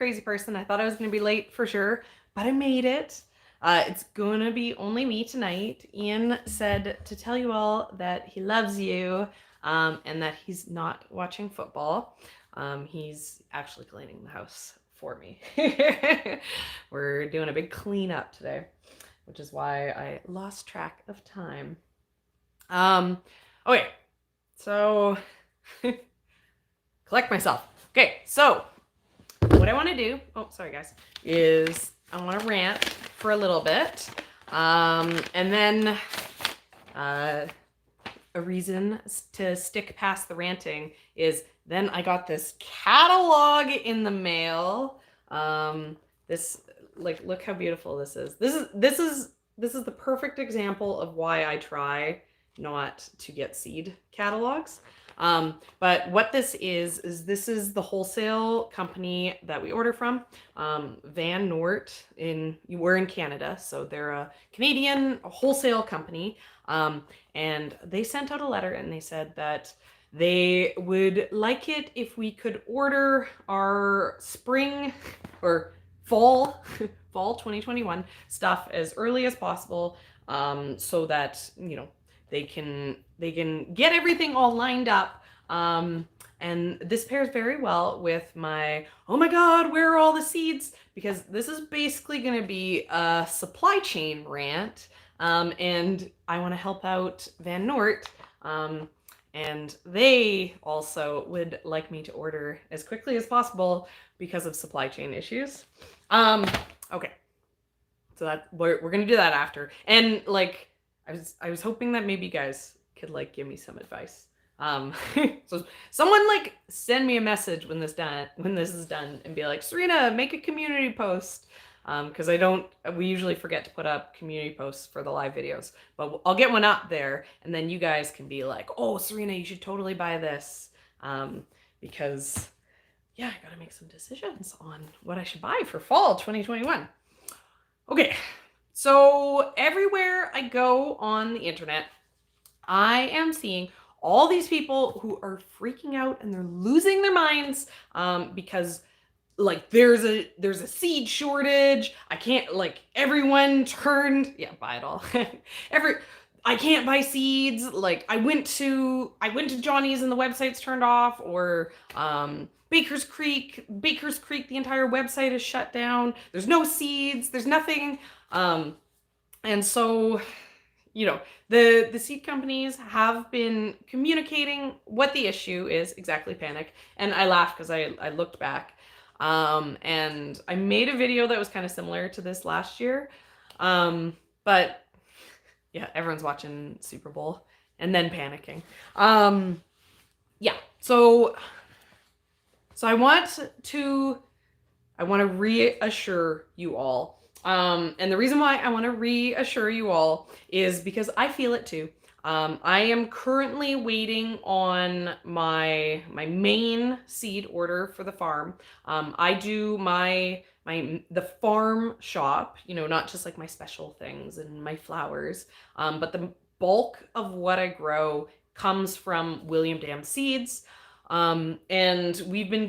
crazy person. I thought I was going to be late for sure, but I made it. It's going to be only me tonight. Ian said to tell you all that he loves you and that he's not watching football. He's actually cleaning the house for me. We're doing a big cleanup today, which is why I lost track of time. Okay, so collect myself. Okay, so what I want to do, oh, sorry guys, is I want to rant for a little bit. And then a reason to stick past the ranting is then I got this catalog in the mail. This, like, look how beautiful this is. This is the perfect example of why I try not to get seed catalogs. But what this is this is the wholesale company that we order from, Van Noort. We're in Canada, so they're a Canadian wholesale company. And they sent out a letter and they said that they would like it if we could order our spring or fall 2021 stuff as early as possible, so that, you know, they can get everything all lined up. And this pairs very well with my, oh my God, where are all the seeds? Because this is basically going to be a supply chain rant. And I want to help out Van Noort. And they also would like me to order as quickly as possible because of supply chain issues. Okay. So that we're going to do that after. And like, I was hoping that maybe you guys could like give me some advice. So someone like send me a message when this is done and be like, Serena, make a community post. Because we usually forget to put up community posts for the live videos, but I'll get one up there and then you guys can be like, oh, Serena, you should totally buy this. Because yeah, I gotta make some decisions on what I should buy for fall 2021. Okay. So everywhere I go on the internet, I am seeing all these people who are freaking out and they're losing their minds because like there's a seed shortage. I can't, like, everyone turned, yeah, buy it all. I can't buy seeds. Like I went to Johnny's and the website's turned off, or Baker's Creek, the entire website is shut down. There's no seeds, there's nothing. And so, you know, the seed companies have been communicating what the issue is, exactly, panic. And I laughed because I looked back. And I made a video that was kind of similar to this last year. But yeah, everyone's watching Super Bowl and then panicking. Yeah, so I want to reassure you all. And the reason why I want to reassure you all is because I feel it too. I am currently waiting on my main seed order for the farm. I do the farm shop, you know, not just like my special things and my flowers, but the bulk of what I grow comes from William Dam Seeds. And we've been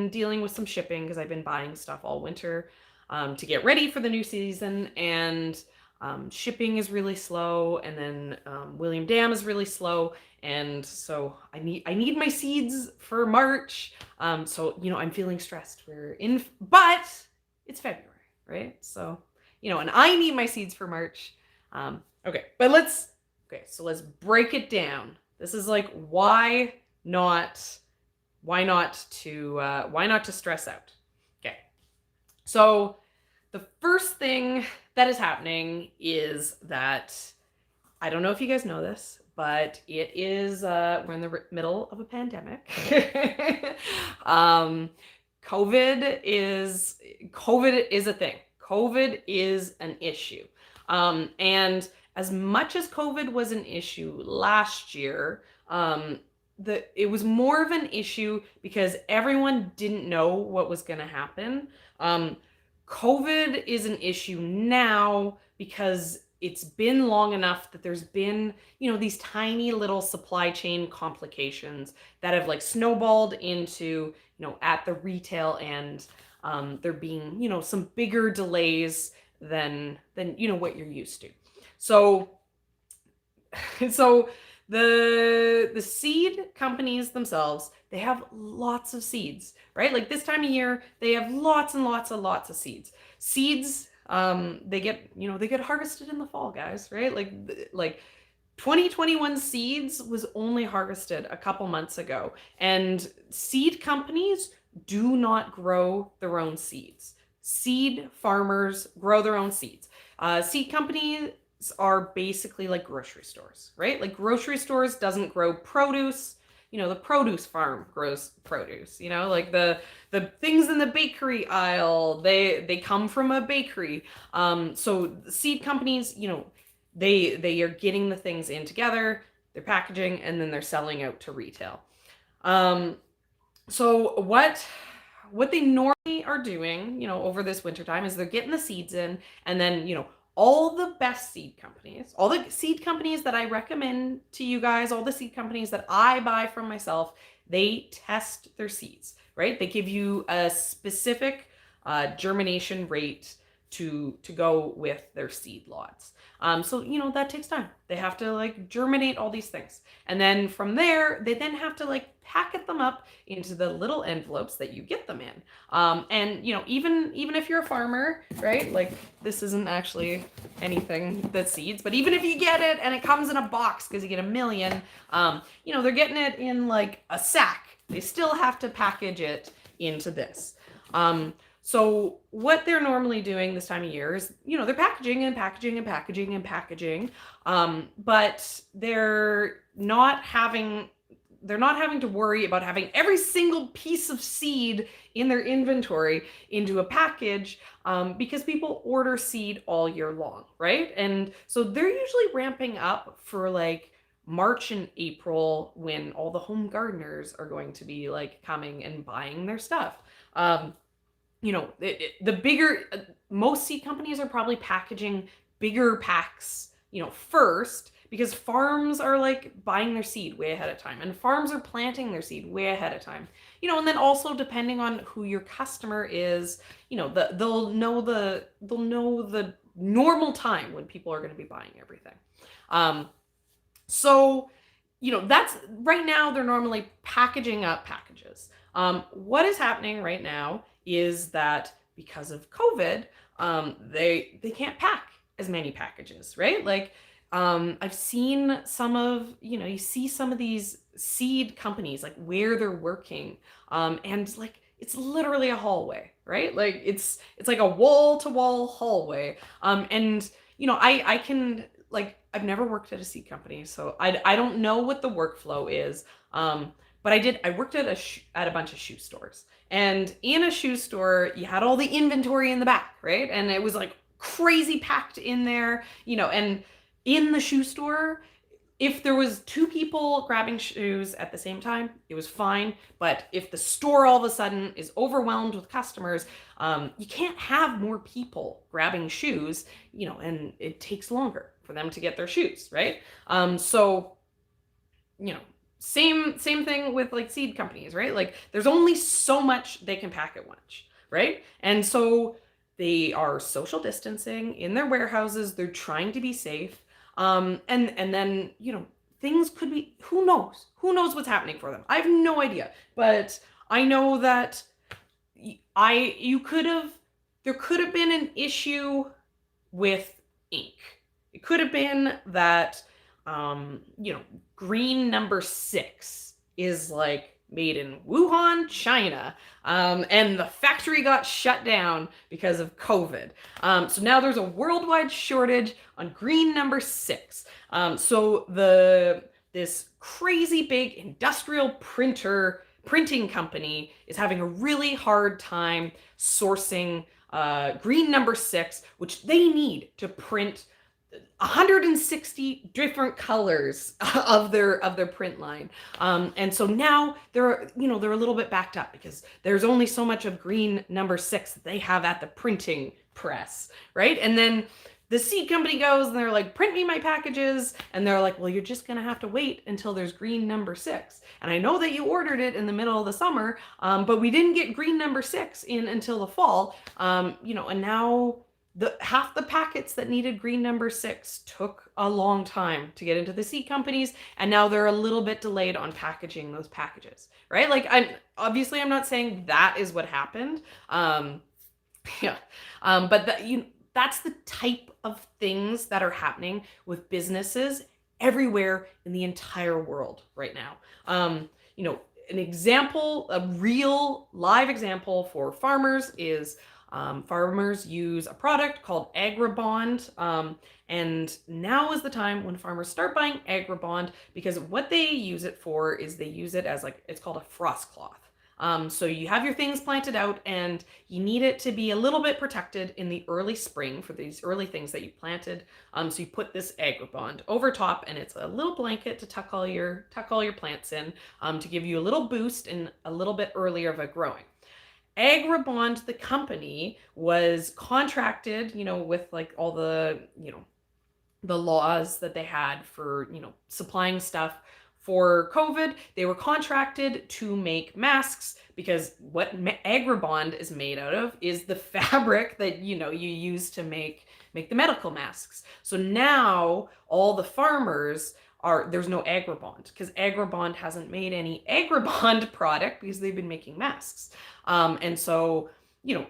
dealing with some shipping because I've been buying stuff all winter to get ready for the new season, and shipping is really slow, and then William Dam is really slow, and so I need my seeds for March. So, you know, I'm feeling stressed. But it's February, right? So, you know, and I need my seeds for March. Okay, so let's break it down. This is like why not to stress out. Okay, so the first thing that is happening is that, I don't know if you guys know this, but it is, we're in the middle of a pandemic. COVID is a thing. COVID is an issue. And as much as COVID was an issue last year, it was more of an issue because everyone didn't know what was going to happen. COVID is an issue now because it's been long enough that there's been, you know, these tiny little supply chain complications that have like snowballed into, you at the retail end, there being, some bigger delays than what you're used to. So so the seed companies themselves, they have lots of seeds, right? Like this time of year, they have lots and lots and lots of seeds. Seeds, they get harvested in the fall, guys, right? Like 2021 seeds was only harvested a couple months ago, and seed companies do not grow their own seeds. Seed farmers grow their own seeds. Seed companies are basically like grocery stores, right? Like grocery stores doesn't grow produce. The produce farm grows produce. Like the things in the bakery aisle, they come from a bakery. So seed companies, they are getting the things in together, they're packaging, and then they're selling out to retail. So what they normally are doing, over this wintertime is they're getting the seeds in, and then, all the best seed companies, all the seed companies that I recommend to you guys, all the seed companies that I buy from myself, they test their seeds, right? They give you a specific germination rate to go with their seed lots. So, that takes time. They have to germinate all these things. And then from there, they then have to packet them up into the little envelopes that you get them in. And, even if you're a farmer, right? This isn't actually anything that seeds, but even if you get it and it comes in a box because you get a million, they're getting it in a sack. They still have to package it into this. So what they're normally doing this time of year is, they're packaging and packaging and packaging and packaging, but they're not having to worry about having every single piece of seed in their inventory into a package, because people order seed all year long, right? And so they're usually ramping up for March and April, when all the home gardeners are going to be coming and buying their stuff. The bigger, most seed companies are probably packaging bigger packs, first, because farms are buying their seed way ahead of time, and farms are planting their seed way ahead of time. And then also depending on who your customer is, they'll know the normal time when people are going to be buying everything. So, that's right now they're normally packaging up packages. What is happening right now is that because of COVID, they can't pack as many packages, right? I've seen some of, you see some of these seed companies, where they're working, and it's literally a hallway, right? It's like a wall-to-wall hallway. And, I can, I've never worked at a seed company, so I don't know what the workflow is. But I worked at a bunch of shoe stores. And in a shoe store, you had all the inventory in the back, right? And it was crazy packed in there, and in the shoe store, if there was two people grabbing shoes at the same time, it was fine. But if the store all of a sudden is overwhelmed with customers, you can't have more people grabbing shoes, and it takes longer for them to get their shoes, right? So, same thing with seed companies, right? There's only so much they can pack at once, right? And so they are social distancing in their warehouses. They're trying to be safe. And then, things could be, who knows what's happening for them. I have no idea, but I know that there could have been an issue with ink. It could have been that, green number 6 is made in Wuhan, China, and the factory got shut down because of COVID. So now there's a worldwide shortage on green number 6. So this crazy big industrial printing company is having a really hard time sourcing green number 6, which they need to print 160 different colors of their print line. And so now they're a little bit backed up because there's only so much of green number 6 that they have at the printing press, right? And then the seed company goes and they're like, print me my packages. And they're like, well, you're just going to have to wait until there's green number 6. And I know that you ordered it in the middle of the summer, but we didn't get green number 6 in until the fall. You know, and now half the packets that needed green number 6 took a long time to get into the seed companies, and now they're a little bit delayed on packaging those packages, right? Like, I'm not saying that is what happened. Yeah. But that's the type of things that are happening with businesses everywhere in the entire world right now. You know, an example, a real live example for farmers is farmers use a product called Agribond, and now is the time when farmers start buying Agribond, because what they use it for is they use it as it's called a frost cloth. So you have your things planted out and you need it to be a little bit protected in the early spring for these early things that you planted. So you put this Agribond over top, and it's a little blanket to tuck all your plants in, to give you a little boost and a little bit earlier of a growing. Agribond, the company, was contracted, you know, with like all the, you know, the laws that they had for, you know, supplying stuff for COVID. They were contracted to make masks, because what Agribond is made out of is the fabric that, you know, you use to make the medical masks. So now all the farmers there's no Agribond, because Agribond hasn't made any Agribond product because they've been making masks. And so, you know,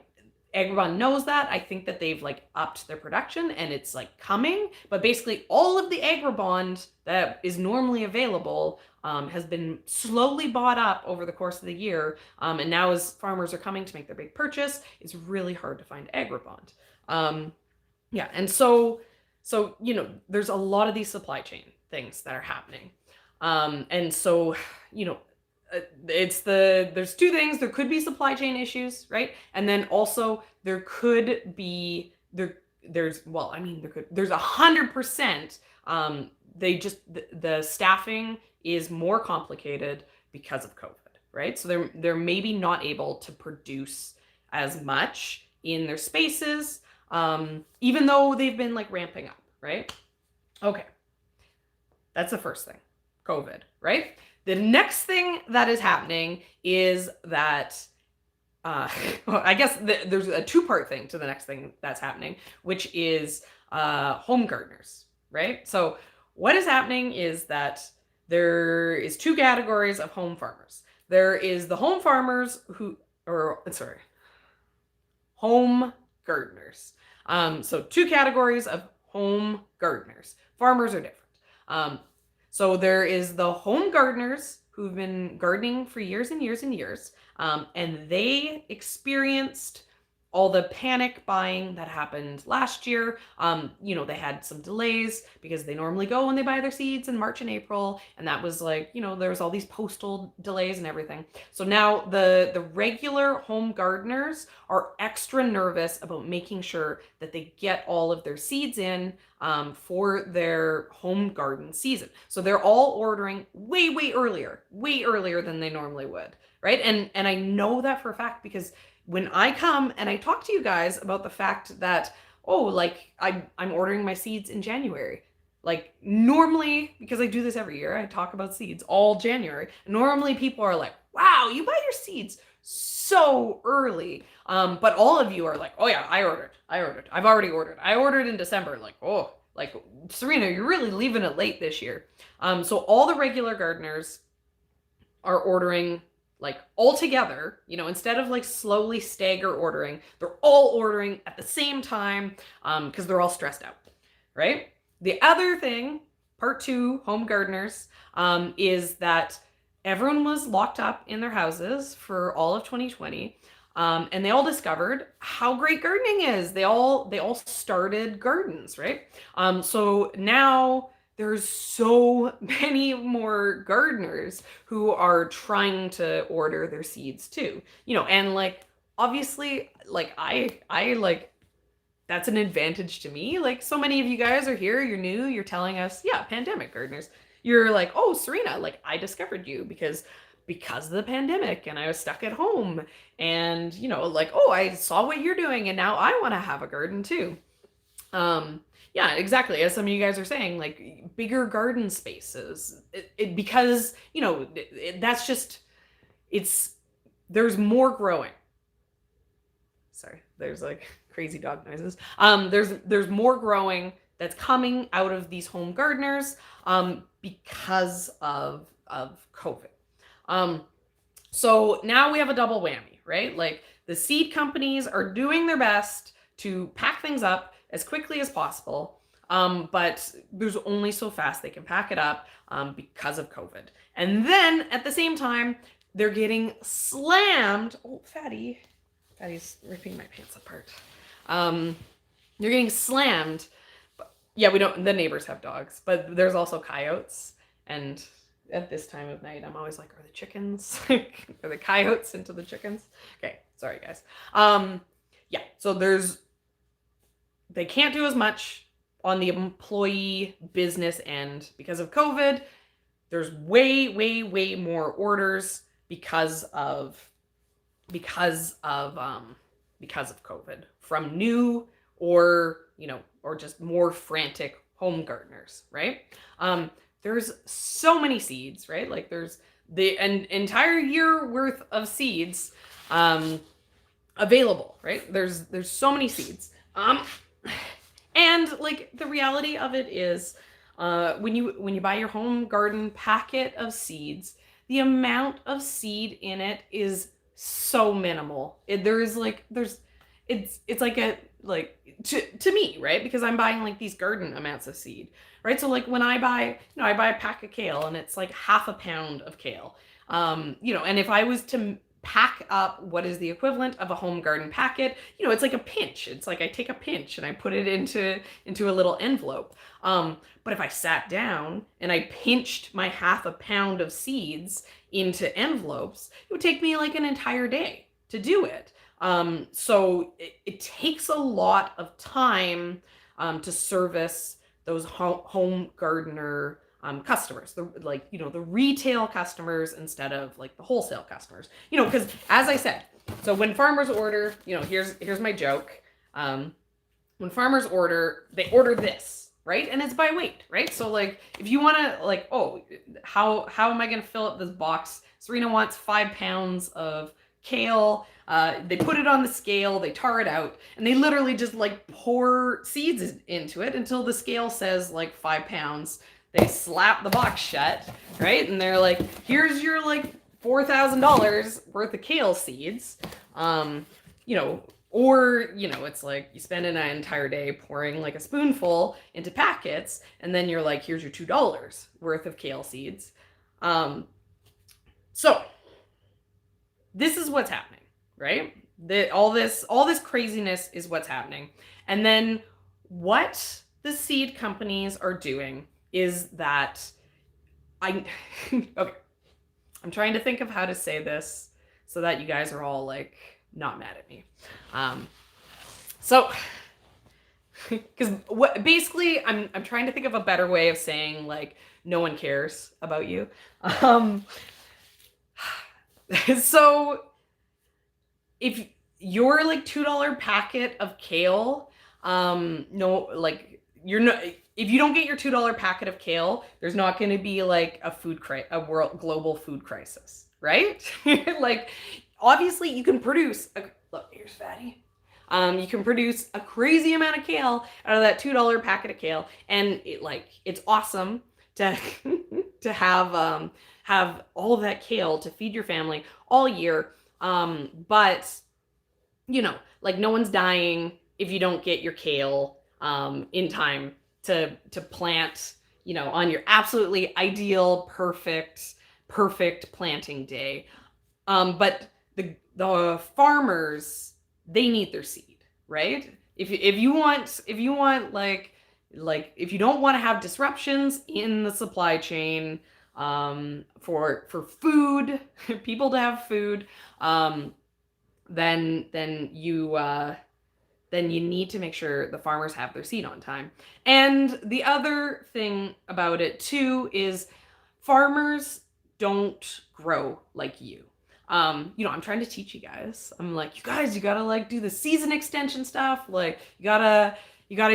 Agribond knows that. I think that they've like upped their production and it's like coming, but basically all of the Agribond that is normally available has been slowly bought up over the course of the year. And now as farmers are coming to make their big purchase, it's really hard to find Agribond. Yeah, and so, you know, there's a lot of these supply chain things that are happening. And so, you know, there's two things. There could be supply chain issues, right? And then also there could be, there's 100%, the staffing is more complicated because of COVID, right? So they're maybe not able to produce as much in their spaces, even though they've been like ramping up, right? Okay. That's the first thing, COVID, right? The next thing that is happening is that, I guess there's a two-part thing to the next thing that's happening, which is home gardeners, right? So what is happening is that there is two categories of home farmers. There is the home farmers home gardeners. So two categories of home gardeners. Farmers are different. So there is the home gardeners who've been gardening for years and years and years, and they experienced all the panic buying that happened last year. You know, they had some delays because they normally go when they buy their seeds in March and April, and that was like, you know, there was all these postal delays and everything. So now the regular home gardeners are extra nervous about making sure that they get all of their seeds in for their home garden season. So they're all ordering way earlier than they normally would, right? And I know that for a fact because when I come and I talk to you guys about the fact that, oh, like I'm ordering my seeds in January. Like normally, because I do this every year, I talk about seeds all January. Normally people are like, wow, you buy your seeds so early. But all of you are like, oh yeah, I ordered. I've already ordered. I ordered in December. Like, oh, like Serena, you're really leaving it late this year. So all the regular gardeners are ordering like all together, you know, instead of like slowly stagger ordering, they're all ordering at the same time because they're all stressed out, right? The other thing, part two, home gardeners, is that everyone was locked up in their houses for all of 2020. And they all discovered how great gardening is. They all started gardens, right? So now there's so many more gardeners who are trying to order their seeds too, you know, and like, obviously, like I like, that's an advantage to me. Like so many of you guys are here, you're new, you're telling us, yeah, pandemic gardeners. You're like, oh, Serena, like I discovered you because of the pandemic and I was stuck at home and, you know, like, oh, I saw what you're doing and now I want to have a garden too. Yeah, exactly. As some of you guys are saying, like bigger garden spaces, because that's just there's more growing. Sorry, there's like crazy dog noises. There's more growing that's coming out of these home gardeners because of COVID. So now we have a double whammy, right? Like the seed companies are doing their best to pack things up as quickly as possible, but there's only so fast they can pack it up because of COVID. And then at the same time, they're getting slammed. Oh, Fatty's ripping my pants apart. They're getting slammed. Yeah, the neighbors have dogs, but there's also coyotes. And at this time of night, I'm always like, are the chickens? Are the coyotes into the chickens? Okay, sorry guys. Yeah, so they can't do as much on the employee business end because of COVID. There's way, way, way more orders because of COVID from new or just more frantic home gardeners, right? There's so many seeds, right? Like there's an entire year worth of seeds available, right? There's so many seeds. And like the reality of it is when you buy your home garden packet of seeds, the amount of seed in it is so minimal. It's like to me, right? Because I'm buying like these garden amounts of seed, right? So like when I buy a pack of kale and it's like half a pound of kale, and if I was to pack up what is the equivalent of a home garden packet, it's like a pinch. It's like I take a pinch and I put it into a little envelope. But if I sat down and I pinched my half a pound of seeds into envelopes, it would take me like an entire day to do it. So it takes a lot of time to service those home gardener customers, the retail customers instead of like the wholesale customers. Because as I said, so when farmers order, here's my joke. When farmers order, they order this, right? And it's by weight, right? So like if you want to like, oh, how am I going to fill up this box? Serena wants 5 pounds of kale. They put it on the scale, they tar it out, and they literally just like pour seeds into it until the scale says like 5 pounds. They slap the box shut, right? And they're like, here's your like $4,000 worth of kale seeds. It's like you spend an entire day pouring like a spoonful into packets, and then you're like, here's your $2 worth of kale seeds. So this is what's happening, right? All this craziness is what's happening. And then what the seed companies are doing is that okay, I'm trying to think of how to say this so that you guys are all like not mad at me. So because basically I'm trying to think of a better way of saying like no one cares about you. So if your like $2 packet of kale, if you don't get your $2 packet of kale, there's not going to be like a global food crisis, right? Like obviously you can produce look, here's Fatty. You can produce a crazy amount of kale out of that $2 packet of kale, and it's awesome to to have all of that kale to feed your family all year. But like no one's dying if you don't get your kale in time to plant, on your absolutely ideal, perfect planting day. But the farmers, they need their seed, right? If you want like if you don't want to have disruptions in the supply chain for food, people to have food, then you need to make sure the farmers have their seed on time. And the other thing about it too is farmers don't grow like you. I'm trying to teach you guys. I'm like, you guys, you gotta like do the season extension stuff. Like you gotta you got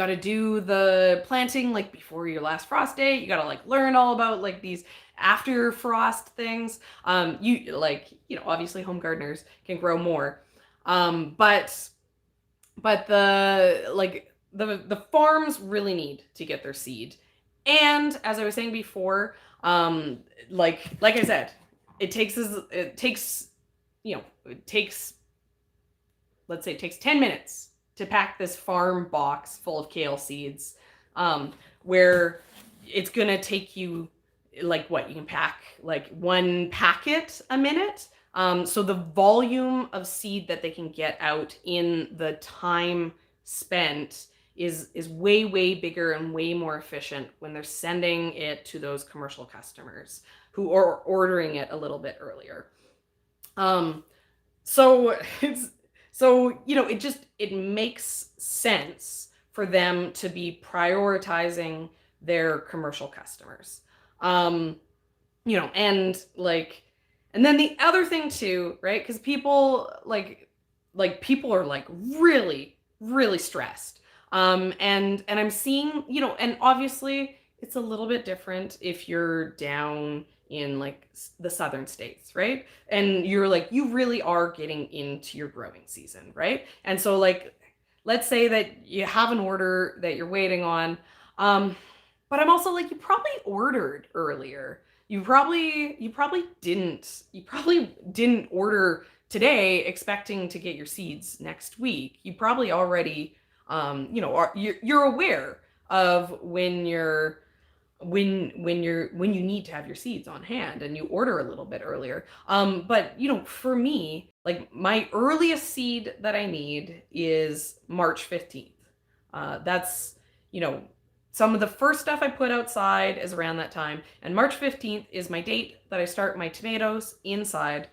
to do the planting like before your last frost day. You got to like learn all about like these after frost things. Obviously home gardeners can grow more. But the farms really need to get their seed. And as I was saying before, like I said, it takes let's say it takes 10 minutes to pack this farm box full of kale seeds, where it's gonna take you like what you can pack like one packet a minute. So the volume of seed that they can get out in the time spent is way bigger and way more efficient when they're sending it to those commercial customers who are ordering it a little bit earlier. So it makes sense for them to be prioritizing their commercial customers. And then the other thing too, right? Because people people are like really stressed. And I'm seeing, and obviously it's a little bit different if you're down in like the southern states, right? And you're like, you really are getting into your growing season, right? And so like, let's say that you have an order that you're waiting on. But I'm also like, you probably ordered earlier. You probably didn't order today expecting to get your seeds next week. You probably already you're aware of when you need to have your seeds on hand and you order a little bit earlier. But for me, like my earliest seed that I need is March 15th. That's some of the first stuff I put outside is around that time, and March 15th is my date that I start my tomatoes inside.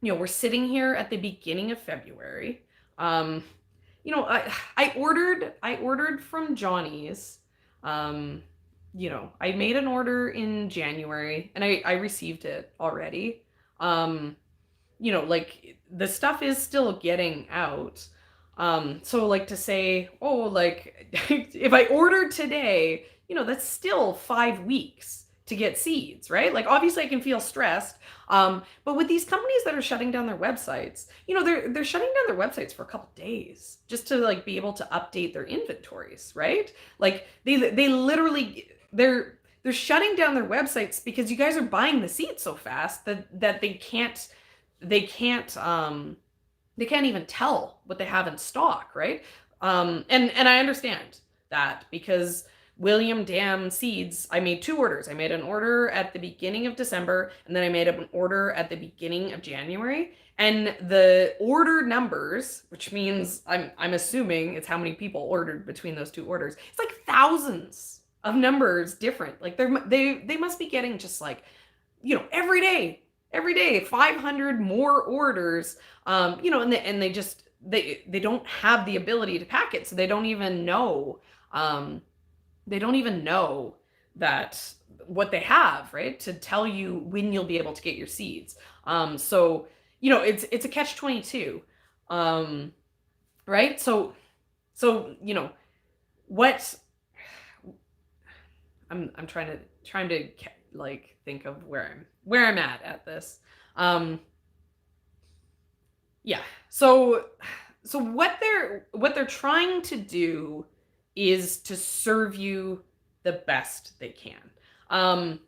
We're sitting here at the beginning of February. I ordered from Johnny's. I made an order in January and I received it already. Like the stuff is still getting out. So like to say, oh, like if I order today, that's still 5 weeks to get seeds, right? Like obviously I can feel stressed. But with these companies that are shutting down their websites, they're shutting down their websites for a couple days just to like be able to update their inventories, right? Like they literally they're shutting down their websites because you guys are buying the seeds so fast that they can't even tell what they have in stock, right? And I understand that because William Dam seeds, I made 2 orders. I made an order at the beginning of December, and then I made an order at the beginning of January. And the order numbers, which means I'm assuming it's how many people ordered between those 2 orders, it's like thousands of numbers different. Like they must be getting just like, every day 500 more orders. And they don't have the ability to pack it, so they don't even know that what they have, right, to tell you when you'll be able to get your seeds. So it's a catch-22, right? So what I'm trying to like think of where I'm at this. So what they're trying to do is to serve you the best they can. And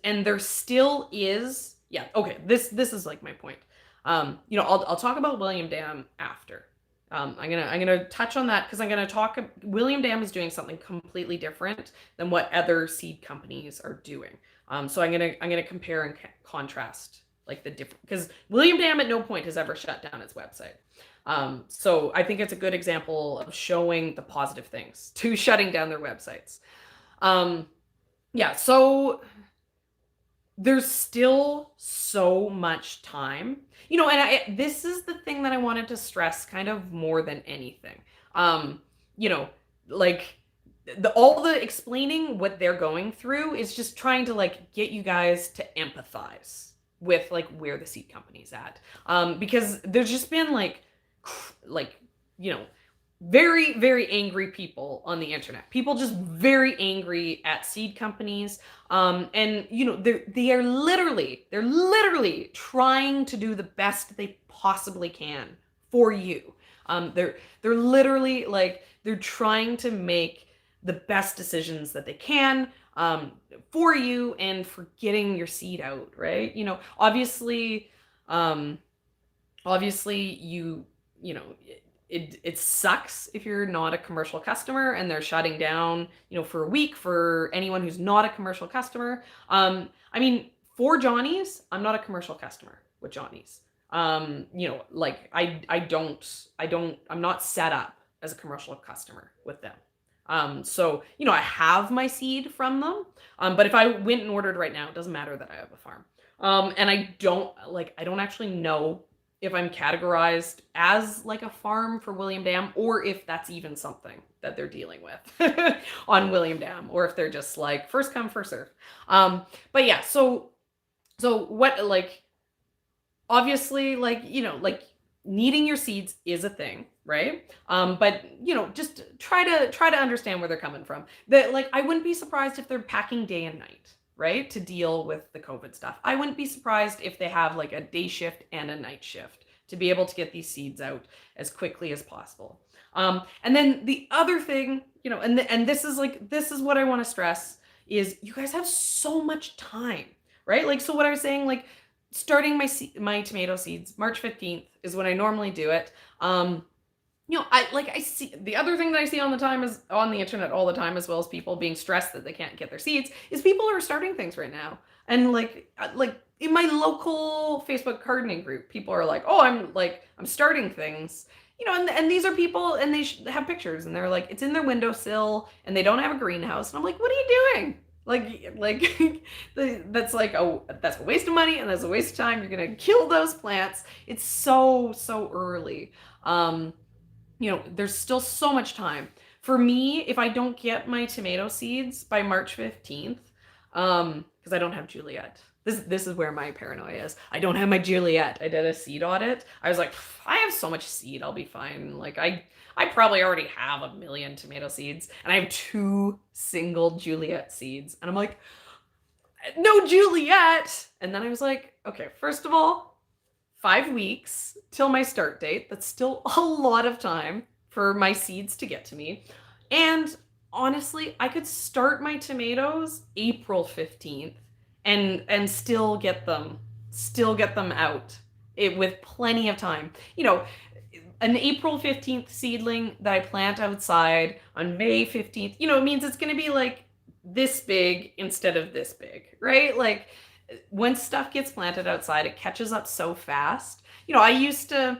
there still is, okay, this is like my point. I'll talk about William Dam after. I'm gonna touch on that because I'm gonna talk. William Dam is doing something completely different than what other seed companies are doing. So I'm gonna compare and contrast like the different, because William Dam at no point has ever shut down its website. So I think it's a good example of showing the positive things to shutting down their websites. So there's still so much time, and this is the thing that I wanted to stress kind of more than anything. Like all the explaining what they're going through is just trying to like get you guys to empathize with like where the seed company's at. Because there's just been like like, you know, very, very angry people on the internet. People just very angry at seed companies. And you know, they're literally trying to do the best they possibly can for you. They're literally like, they're trying to make the best decisions that they can for you and for getting your seed out, right? You know, um, obviously you know, it sucks if you're not a commercial customer and they're shutting down, you know, for a week for anyone who's not a commercial customer. I mean, for Johnny's, I'm not a commercial customer with Johnny's. You know, like I'm not set up as a commercial customer with them. So, you know, I have my seed from them. But if I went and ordered right now, it doesn't matter that I have a farm. And I don't actually know if I'm categorized as like a farm for William Dam, or if that's even something that they're dealing with on William Dam, or if they're just like first come, first serve. But yeah, so what, like, obviously, like, you know, like needing your seeds is a thing, right? But you know, just try to understand where they're coming from. That, like, I wouldn't be surprised if they're packing day and night, right, to deal with the COVID stuff. I wouldn't be surprised if they have like a day shift and a night shift to be able to get these seeds out as quickly as possible. And then the other thing, you know, and this is what I want to stress is you guys have so much time, right? Like, so what I was saying, like, starting my tomato seeds, March 15th is when I normally do it. You know, I see the other thing that I see on the internet all the time, as well as people being stressed that they can't get their seeds, is people are starting things right now. And like in my local Facebook gardening group, people are like, "Oh, I'm starting things." You know, and these are people, and they have pictures, and they're like, it's in their windowsill, and they don't have a greenhouse, and I'm like, "What are you doing?" Like that's a waste of money, and that's a waste of time. You're gonna kill those plants. It's so early. You know, there's still so much time. For me, if I don't get my tomato seeds by March 15th, because I don't have Juliet. This is where my paranoia is. I don't have my Juliet. I did a seed audit. I was like, I have so much seed, I'll be fine. Like, I probably already have 1,000,000 tomato seeds, and I have 2 single Juliet seeds. And I'm like, no Juliet! And then I was like, okay, first of all, 5 weeks till my start date. That's still a lot of time for my seeds to get to me. And honestly, I could start my tomatoes April 15th and still get them out with plenty of time. You know, an April 15th seedling that I plant outside on May 15th, you know, it means it's going to be like this big instead of this big, right? Like, when stuff gets planted outside, it catches up so fast. You know, I used to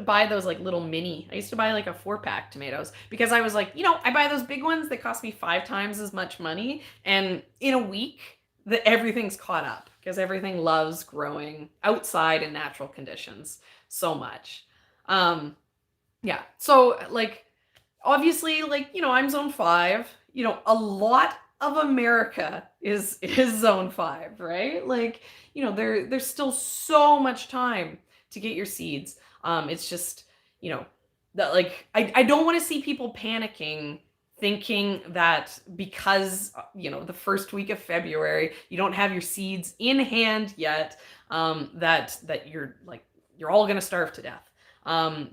buy those like little mini. I used to buy like a 4-pack tomatoes because I was like, you know, I buy those big ones that cost me 5 times as much money, and in a week, everything's caught up because everything loves growing outside in natural conditions so much. Yeah. So, like, obviously, like, you know, I'm zone 5. You know, a lot of America is zone 5, right? Like, you know, there's still so much time to get your seeds. It's just, you know, that, like, I don't want to see people panicking, thinking that because, you know, the first week of February, you don't have your seeds in hand yet, that you're all going to starve to death.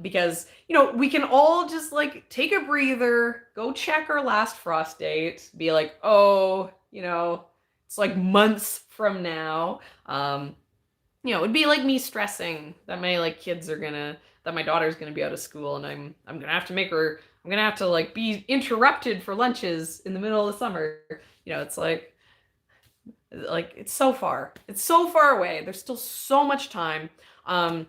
Because, you know, we can all just like take a breather, go check our last frost date, be like, oh, you know, it's like months from now. You know, it'd be like me stressing that my that my daughter's gonna be out of school, and I'm gonna have to like be interrupted for lunches in the middle of the summer. You know, it's like it's so far away. There's still so much time. You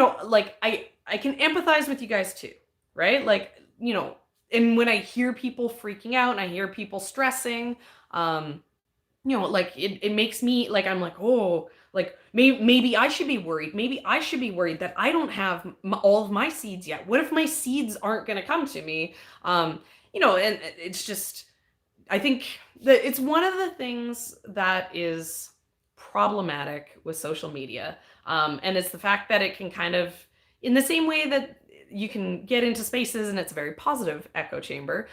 know, like I can empathize with you guys too, right? Like, you know, and when I hear people freaking out and I hear people stressing, you know, like it makes me like, I'm like, oh, like maybe I should be worried. Maybe I should be worried that I don't have all of my seeds yet. What if my seeds aren't going to come to me? You know, and it's just, I think that it's one of the things that is problematic with social media. And it's the fact that it can kind of, in the same way that you can get into spaces and it's a very positive echo chamber,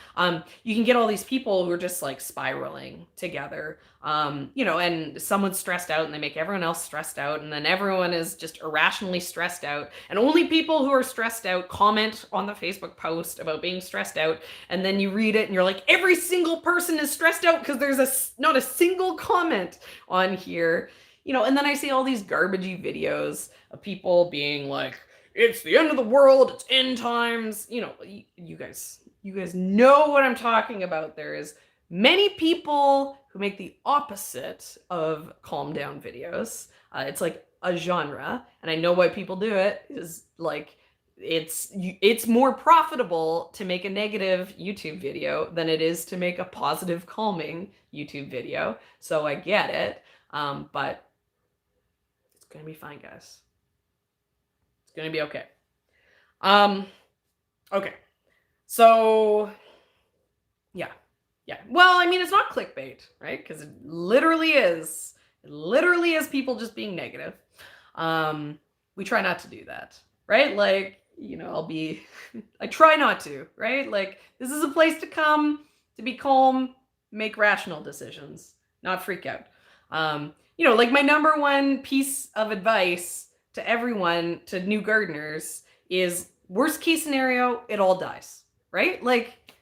you can get all these people who are just like spiraling together, and someone's stressed out and they make everyone else stressed out, and then everyone is just irrationally stressed out, and only people who are stressed out comment on the Facebook post about being stressed out, and then you read it and you're like, every single person is stressed out because there's not a single comment on here, and then I see all these garbagey videos of people being like, it's the end of the world, it's end times. You guys know what I'm talking about. There is many people who make the opposite of calm down videos. It's like a genre, and I know why people do it. Is like it's more profitable to make a negative YouTube video than it is to make a positive, calming YouTube video. So I get it, but it's gonna be fine, guys. Gonna be okay. Okay. So, yeah. Well, I mean, it's not clickbait, right? Because it literally is. It literally is people just being negative. We try not to do that, right? Like, I try not to, right? Like, this is a place to come, to be calm, make rational decisions, not freak out. Like my number one piece of advice to everyone, to new gardeners, is worst case scenario, it all dies, right? Like,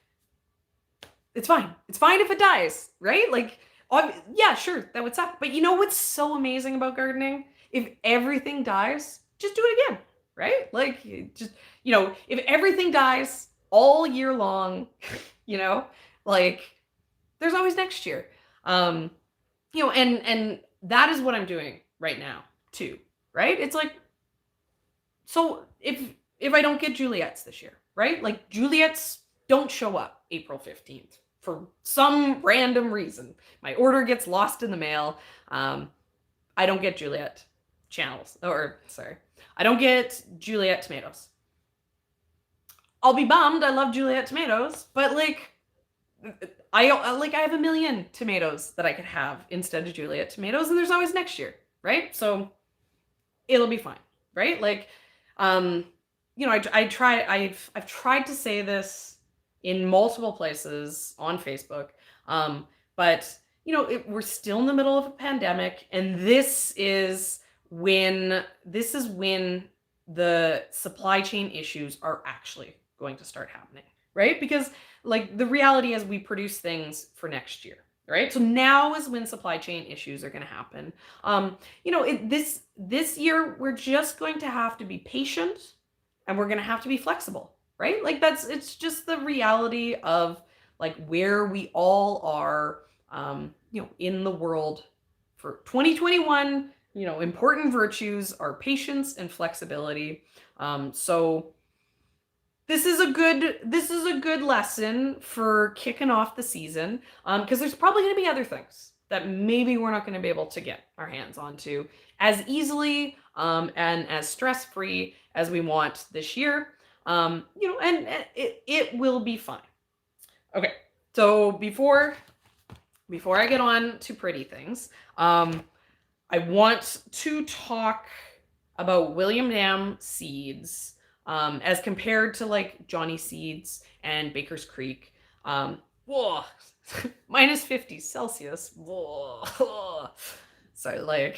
it's fine. It's fine if it dies, right? Like, yeah, sure, that would suck. But you know what's so amazing about gardening? If everything dies, just do it again, right? Like, just, if everything dies all year long, like, there's always next year. And that is what I'm doing right now, too. Right? It's like, so if I don't get Juliet's this year, right? Like, Juliet's don't show up April 15th for some random reason. My order gets lost in the mail. I don't get Juliet I don't get Juliet tomatoes. I'll be bummed. I love Juliet tomatoes, but like, I have a million tomatoes that I could have instead of Juliet tomatoes, and there's always next year, right? So it'll be fine, right? Like, I've tried to say this in multiple places on Facebook, but we're still in the middle of a pandemic, and this is when the supply chain issues are actually going to start happening, right? Because like the reality is we produce things for next year. Right? So now is when supply chain issues are going to happen. This year, we're just going to have to be patient, and we're going to have to be flexible, right? Like it's just the reality of like where we all are, in the world for 2021, important virtues are patience and flexibility. So this is a good lesson for kicking off the season, because there's probably going to be other things that maybe we're not going to be able to get our hands onto as easily and as stress-free as we want this year. And it will be fine. Okay, so before I get on to pretty things, I want to talk about William Dam seeds. As compared to like Johnny Seeds and Baker's Creek. Whoa, minus 50 Celsius. Whoa. So like,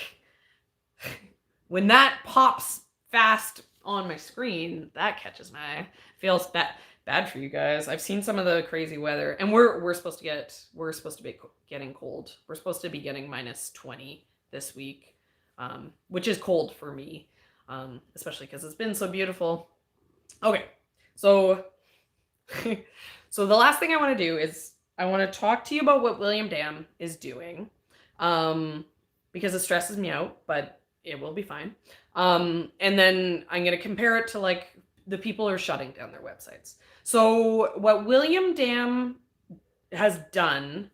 when that pops fast on my screen, that catches my eye. Feels bad for you guys. I've seen some of the crazy weather, and we're supposed to be getting cold. We're supposed to be getting minus 20 this week, which is cold for me, especially because it's been so beautiful. Okay, so the last thing I want to do is I want to talk to you about what William Dam is doing, because it stresses me out, but it will be fine. And then I'm going to compare it to like the people who are shutting down their websites. So what William Dam has done,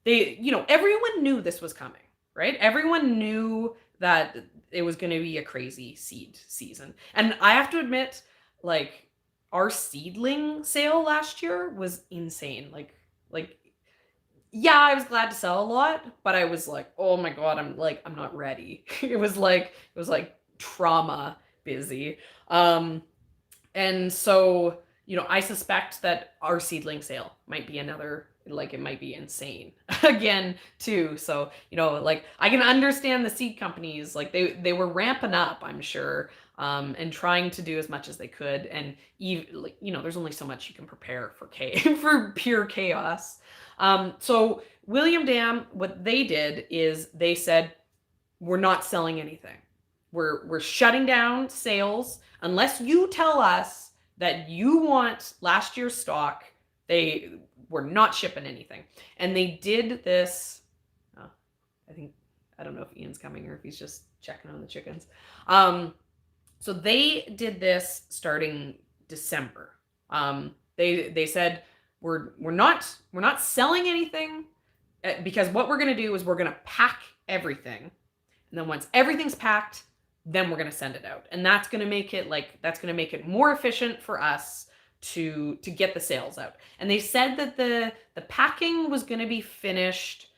everyone knew this was coming, right? Everyone knew that it was going to be a crazy seed season. And I have to admit, like, our seedling sale last year was insane. Like, yeah, I was glad to sell a lot, but I was like, oh my God, I'm not ready. It was like trauma busy. And so, I suspect that our seedling sale might be another, it might be insane again too. So, I can understand the seed companies, they were ramping up, I'm sure, and trying to do as much as they could. And even, there's only so much you can prepare for for pure chaos. So William Dam, what they did is they said, we're not selling anything. We're shutting down sales unless you tell us that you want last year's stock. They were not shipping anything. And they did this. I don't know if Ian's coming or if he's just checking on the chickens. So they did this starting December. They said we're not selling anything, because what we're going to do is we're going to pack everything. And then once everything's packed, then we're going to send it out. And that's going to make it more efficient for us to get the sales out. And they said that the packing was going to be finished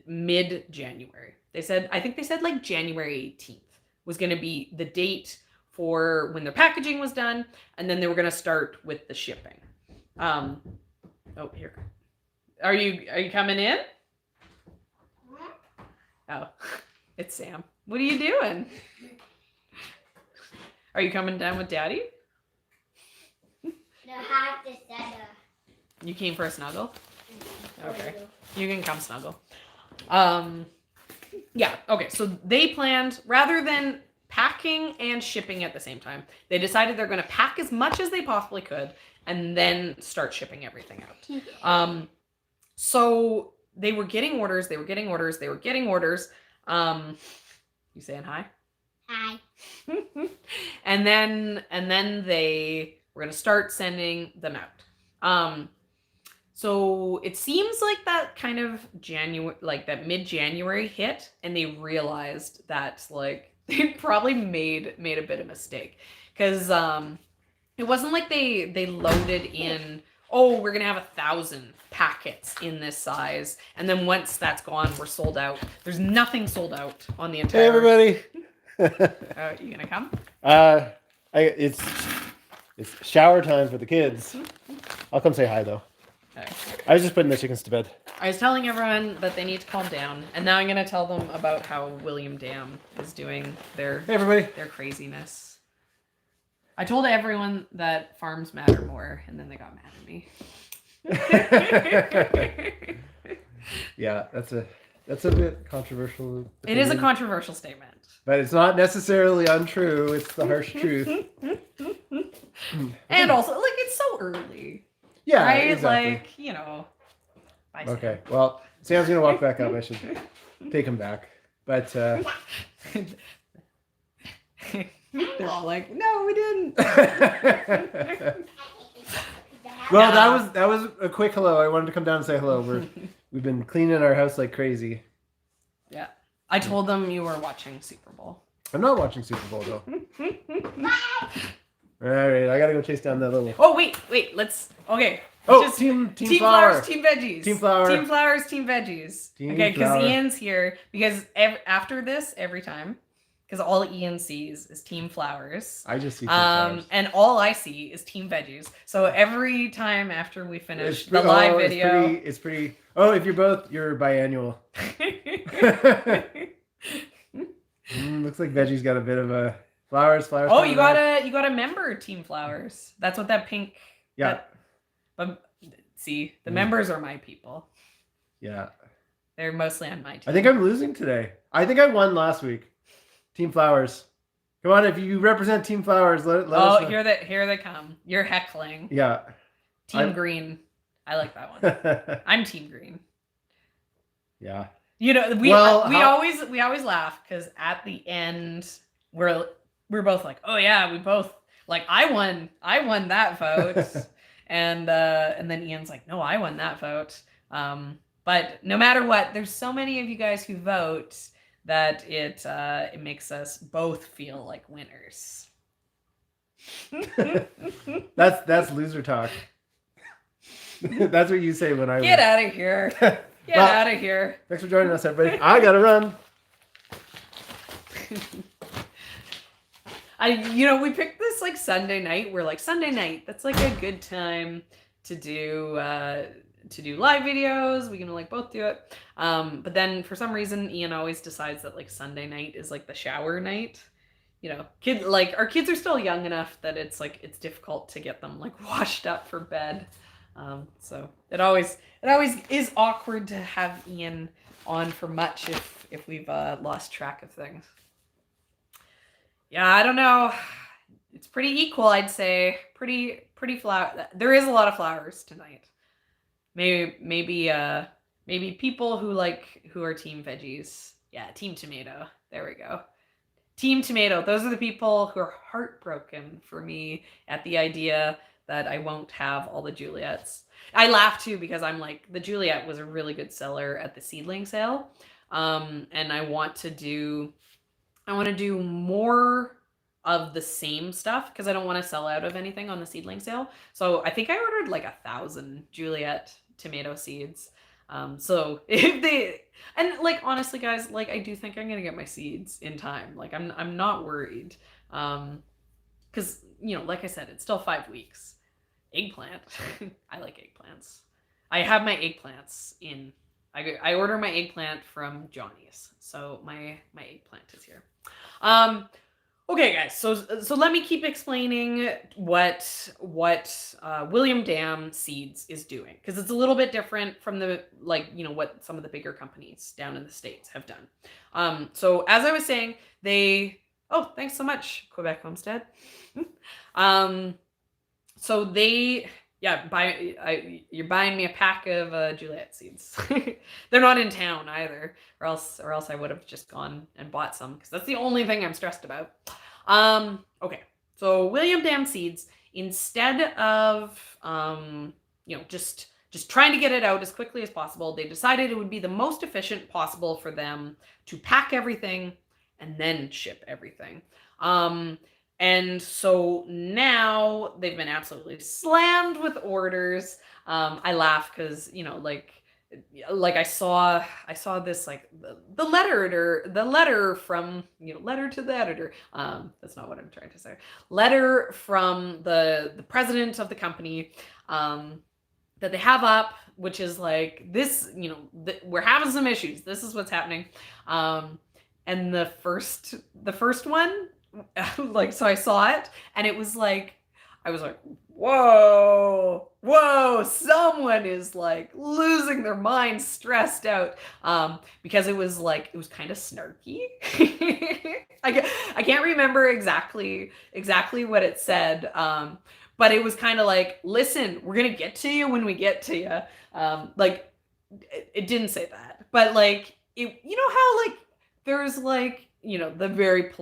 mid-January. I think they said like January 18th was going to be the date for when their packaging was done. And then they were going to start with the shipping. Here. Are you coming in? Oh, it's Sam. What are you doing? Are you coming down with Daddy? No, have to settle. You came for a snuggle? Okay. You can come snuggle. Yeah, okay. So they planned, rather than packing and shipping at the same time, they decided they're going to pack as much as they possibly could and then start shipping everything out. So they were getting orders. You saying hi? Hi. and then they were going to start sending them out. So it seems like that kind of that mid-January hit, and they realized that they probably made a bit of mistake, because it wasn't like they loaded in, oh, we're gonna have 1,000 packets in this size, and then once that's gone, we're sold out. There's nothing sold out on the entire. Hey everybody. You gonna come? It's shower time for the kids. I'll come say hi though. Okay. I was just putting the chickens to bed. I was telling everyone that they need to calm down, and now I'm going to tell them about how William Dam is doing their craziness. I told everyone that farms matter more, and then they got mad at me. Yeah, that's a bit controversial. It is a controversial statement. But it's not necessarily untrue. It's the harsh truth. And also, it's so early. Yeah, right? Exactly. Bye, okay, well, Sam's going to walk back up. I should take him back. But, they're all like, no, we didn't. Well, that was a quick hello. I wanted to come down and say hello. We've been cleaning our house like crazy. Yeah. I told them you were watching Super Bowl. I'm not watching Super Bowl, though. All right, I got to go chase down that little... Oh, wait. Okay. Oh, just team flowers, team veggies. Team flower. Team flowers, team veggies. Okay, because Ian's here. Because after this, every time, because all Ian sees is team flowers. I just see team flowers. And all I see is team veggies. So every time after we finish the live video... It's pretty... Oh, if you're both, you're biannual. Looks like veggies got a bit of a... Flowers. Oh, you got a member team flowers. That's what that pink... Yeah. But see, the members are my people. Yeah. They're mostly on my team. I think I'm losing today. I think I won last week. Team Flowers. Come on, if you represent Team Flowers, let us know. Here they come. You're heckling. Yeah. Team Green. I like that one. I'm Team Green. Yeah. We always laugh because at the end we're both like, oh yeah, we both I won that vote. And then Ian's like, no, I won that vote. But no matter what, there's so many of you guys who vote that it makes us both feel like winners. That's loser talk. That's what you say when I get out of here. Get out of here. Thanks for joining us, everybody. I gotta run. We picked this like Sunday night. We're like Sunday night. That's like a good time to do live videos. We can like both do it. But then for some reason, Ian always decides that like Sunday night is like the shower night. Our kids are still young enough that it's like it's difficult to get them like washed up for bed. So it always is awkward to have Ian on for much if we've lost track of things. Yeah, I don't know. It's pretty equal, I'd say. Pretty flower. There is a lot of flowers tonight. Maybe people who are team veggies. Yeah, team tomato. There we go. Team tomato. Those are the people who are heartbroken for me at the idea that I won't have all the Juliets. I laugh too because I'm like, the Juliet was a really good seller at the seedling sale. And I want to do more of the same stuff because I don't want to sell out of anything on the seedling sale. So I think I ordered like 1,000 Juliet tomato seeds. So if they, and like, honestly guys, like I do think I'm going to get my seeds in time. Like I'm not worried. Cause like I said, it's still 5 weeks. Eggplant. I like eggplants. I have my eggplants in, I order my eggplant from Johnny's. So my eggplant is here. Okay, guys. So let me keep explaining what William Dam Seeds is doing because it's a little bit different from the what some of the bigger companies down in the States have done. So as I was saying, thanks so much, Quebec Homestead. So they you're buying me a pack of Juliet seeds. They're not in town either, or else I would have just gone and bought some because that's the only thing I'm stressed about. Okay, so William Dam Seeds, instead of just trying to get it out as quickly as possible, they decided it would be the most efficient possible for them to pack everything and then ship everything. And so now they've been absolutely slammed with orders. I laugh because, I saw this, like the letter from, letter to the editor. That's not what I'm trying to say. Letter from the president of the company, that they have up, which is like this, we're having some issues. This is what's happening. And the first one, so I saw it and it was like, I was like, whoa, someone is like losing their mind, stressed out, because it was kind of snarky. I can't remember exactly what it said, but it was kind of like, listen, we're gonna get to you when we get to you. It didn't say that, but like it, how there's the very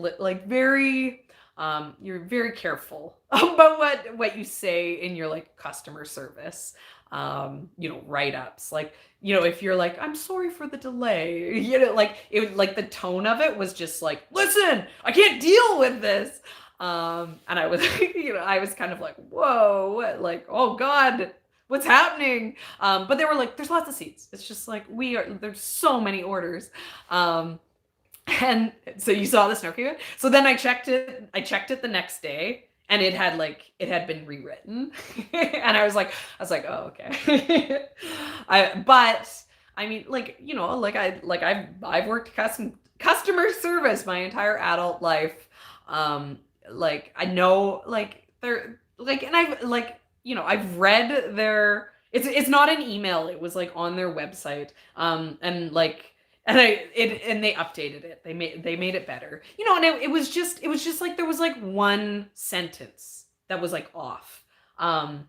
you're very careful about what you say in your customer service, write-ups. If you're like, I'm sorry for the delay, the tone of it was just like, listen, I can't deal with this. And I was, I was kind of like, whoa, what? Oh God, what's happening? But they were like, there's lots of seats. It's just like, there's so many orders. And so you saw the snarky one. So then I checked it the next day and it had been rewritten. And I was like, oh, okay. I've worked customer service my entire adult life. I know they're and I've read their, it's not an email. It was on their website. And they updated it. They made it better. And it was just there was one sentence that was off. And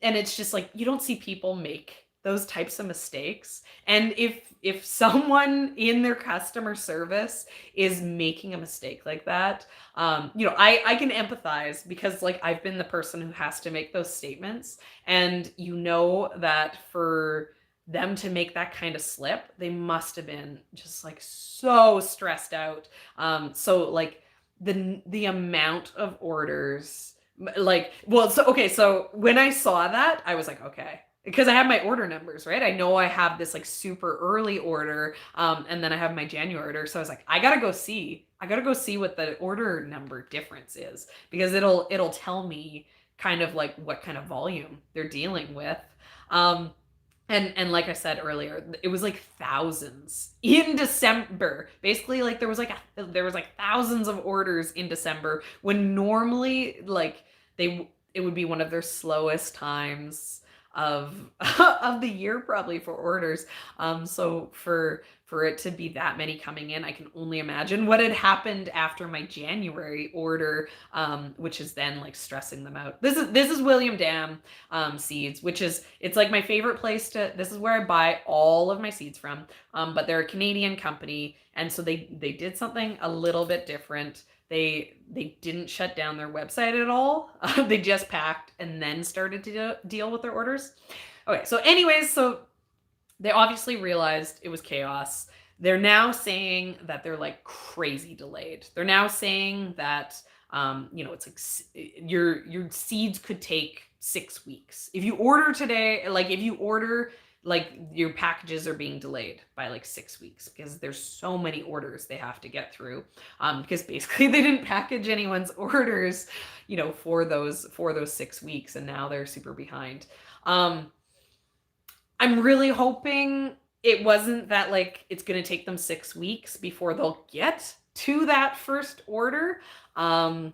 it's just you don't see people make those types of mistakes. And if someone in their customer service is making a mistake like that, I can empathize because I've been the person who has to make those statements. And that for them to make that kind of slip, they must have been just so stressed out. So the amount of orders, so when I saw that, I was like, okay, because I have my order numbers, right? I know I have this like super early order, and then I have my January order. So I was like, I gotta go see what the order number difference is, because it'll tell me kind of like what kind of volume they're dealing with. Um, and like I said earlier, it was like thousands in December. Basically, like there was like thousands of orders in December, when normally like it would be one of their slowest times of of the year probably for orders. So for it to be that many coming in, I can only imagine what had happened after my January order, which is then like stressing them out. This is William Dam seeds, which is, it's like my favorite place to, this is where I buy all of my seeds from. But they're a Canadian company, and so they did something a little bit different. They didn't shut down their website at all. They just packed and then started to deal with their orders. Okay, so anyways, so they obviously realized it was chaos. They're now saying that they're like crazy delayed. They're now saying that it's like your seeds could take 6 weeks. If you order today, like your packages are being delayed by like 6 weeks, because there's so many orders they have to get through, because basically they didn't package anyone's orders, for those 6 weeks, and now they're super behind. I'm really hoping it wasn't that like it's going to take them 6 weeks before they'll get to that first order. Because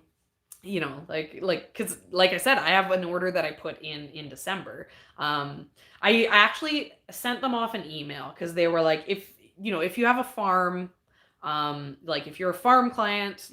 like I said, I have an order that I put in December. I actually sent them off an email, because they were like, if you have a farm, like if you're a farm client,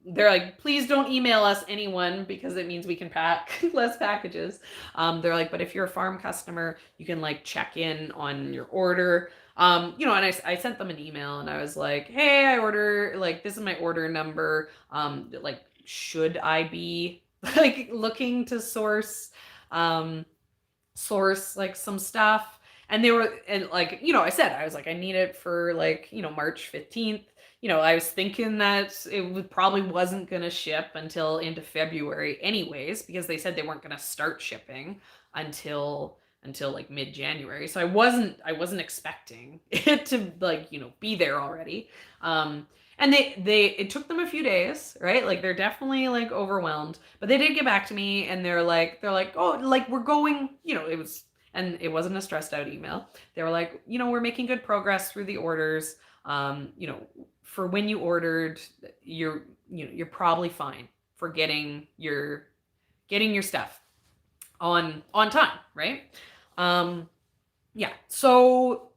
they're like, please don't email us, anyone, because it means we can pack less packages. They're like, but if you're a farm customer, you can like check in on your order. And I sent them an email, and I was like, hey, I order, like, this is my order number. Like, should I be like looking to source like some stuff? And they were, and like, I said, I was like, I need it for like, March 15th. I was thinking that it probably wasn't going to ship until into February anyways, because they said they weren't going to start shipping until like mid-January. So I wasn't expecting it to like, be there already. And it took them a few days, right? Like they're definitely like overwhelmed, but they did get back to me, and they're like, oh, like we're going, and it wasn't a stressed out email. They were like, we're making good progress through the orders. For when you ordered, you're probably fine for getting your stuff on time, right? Yeah. So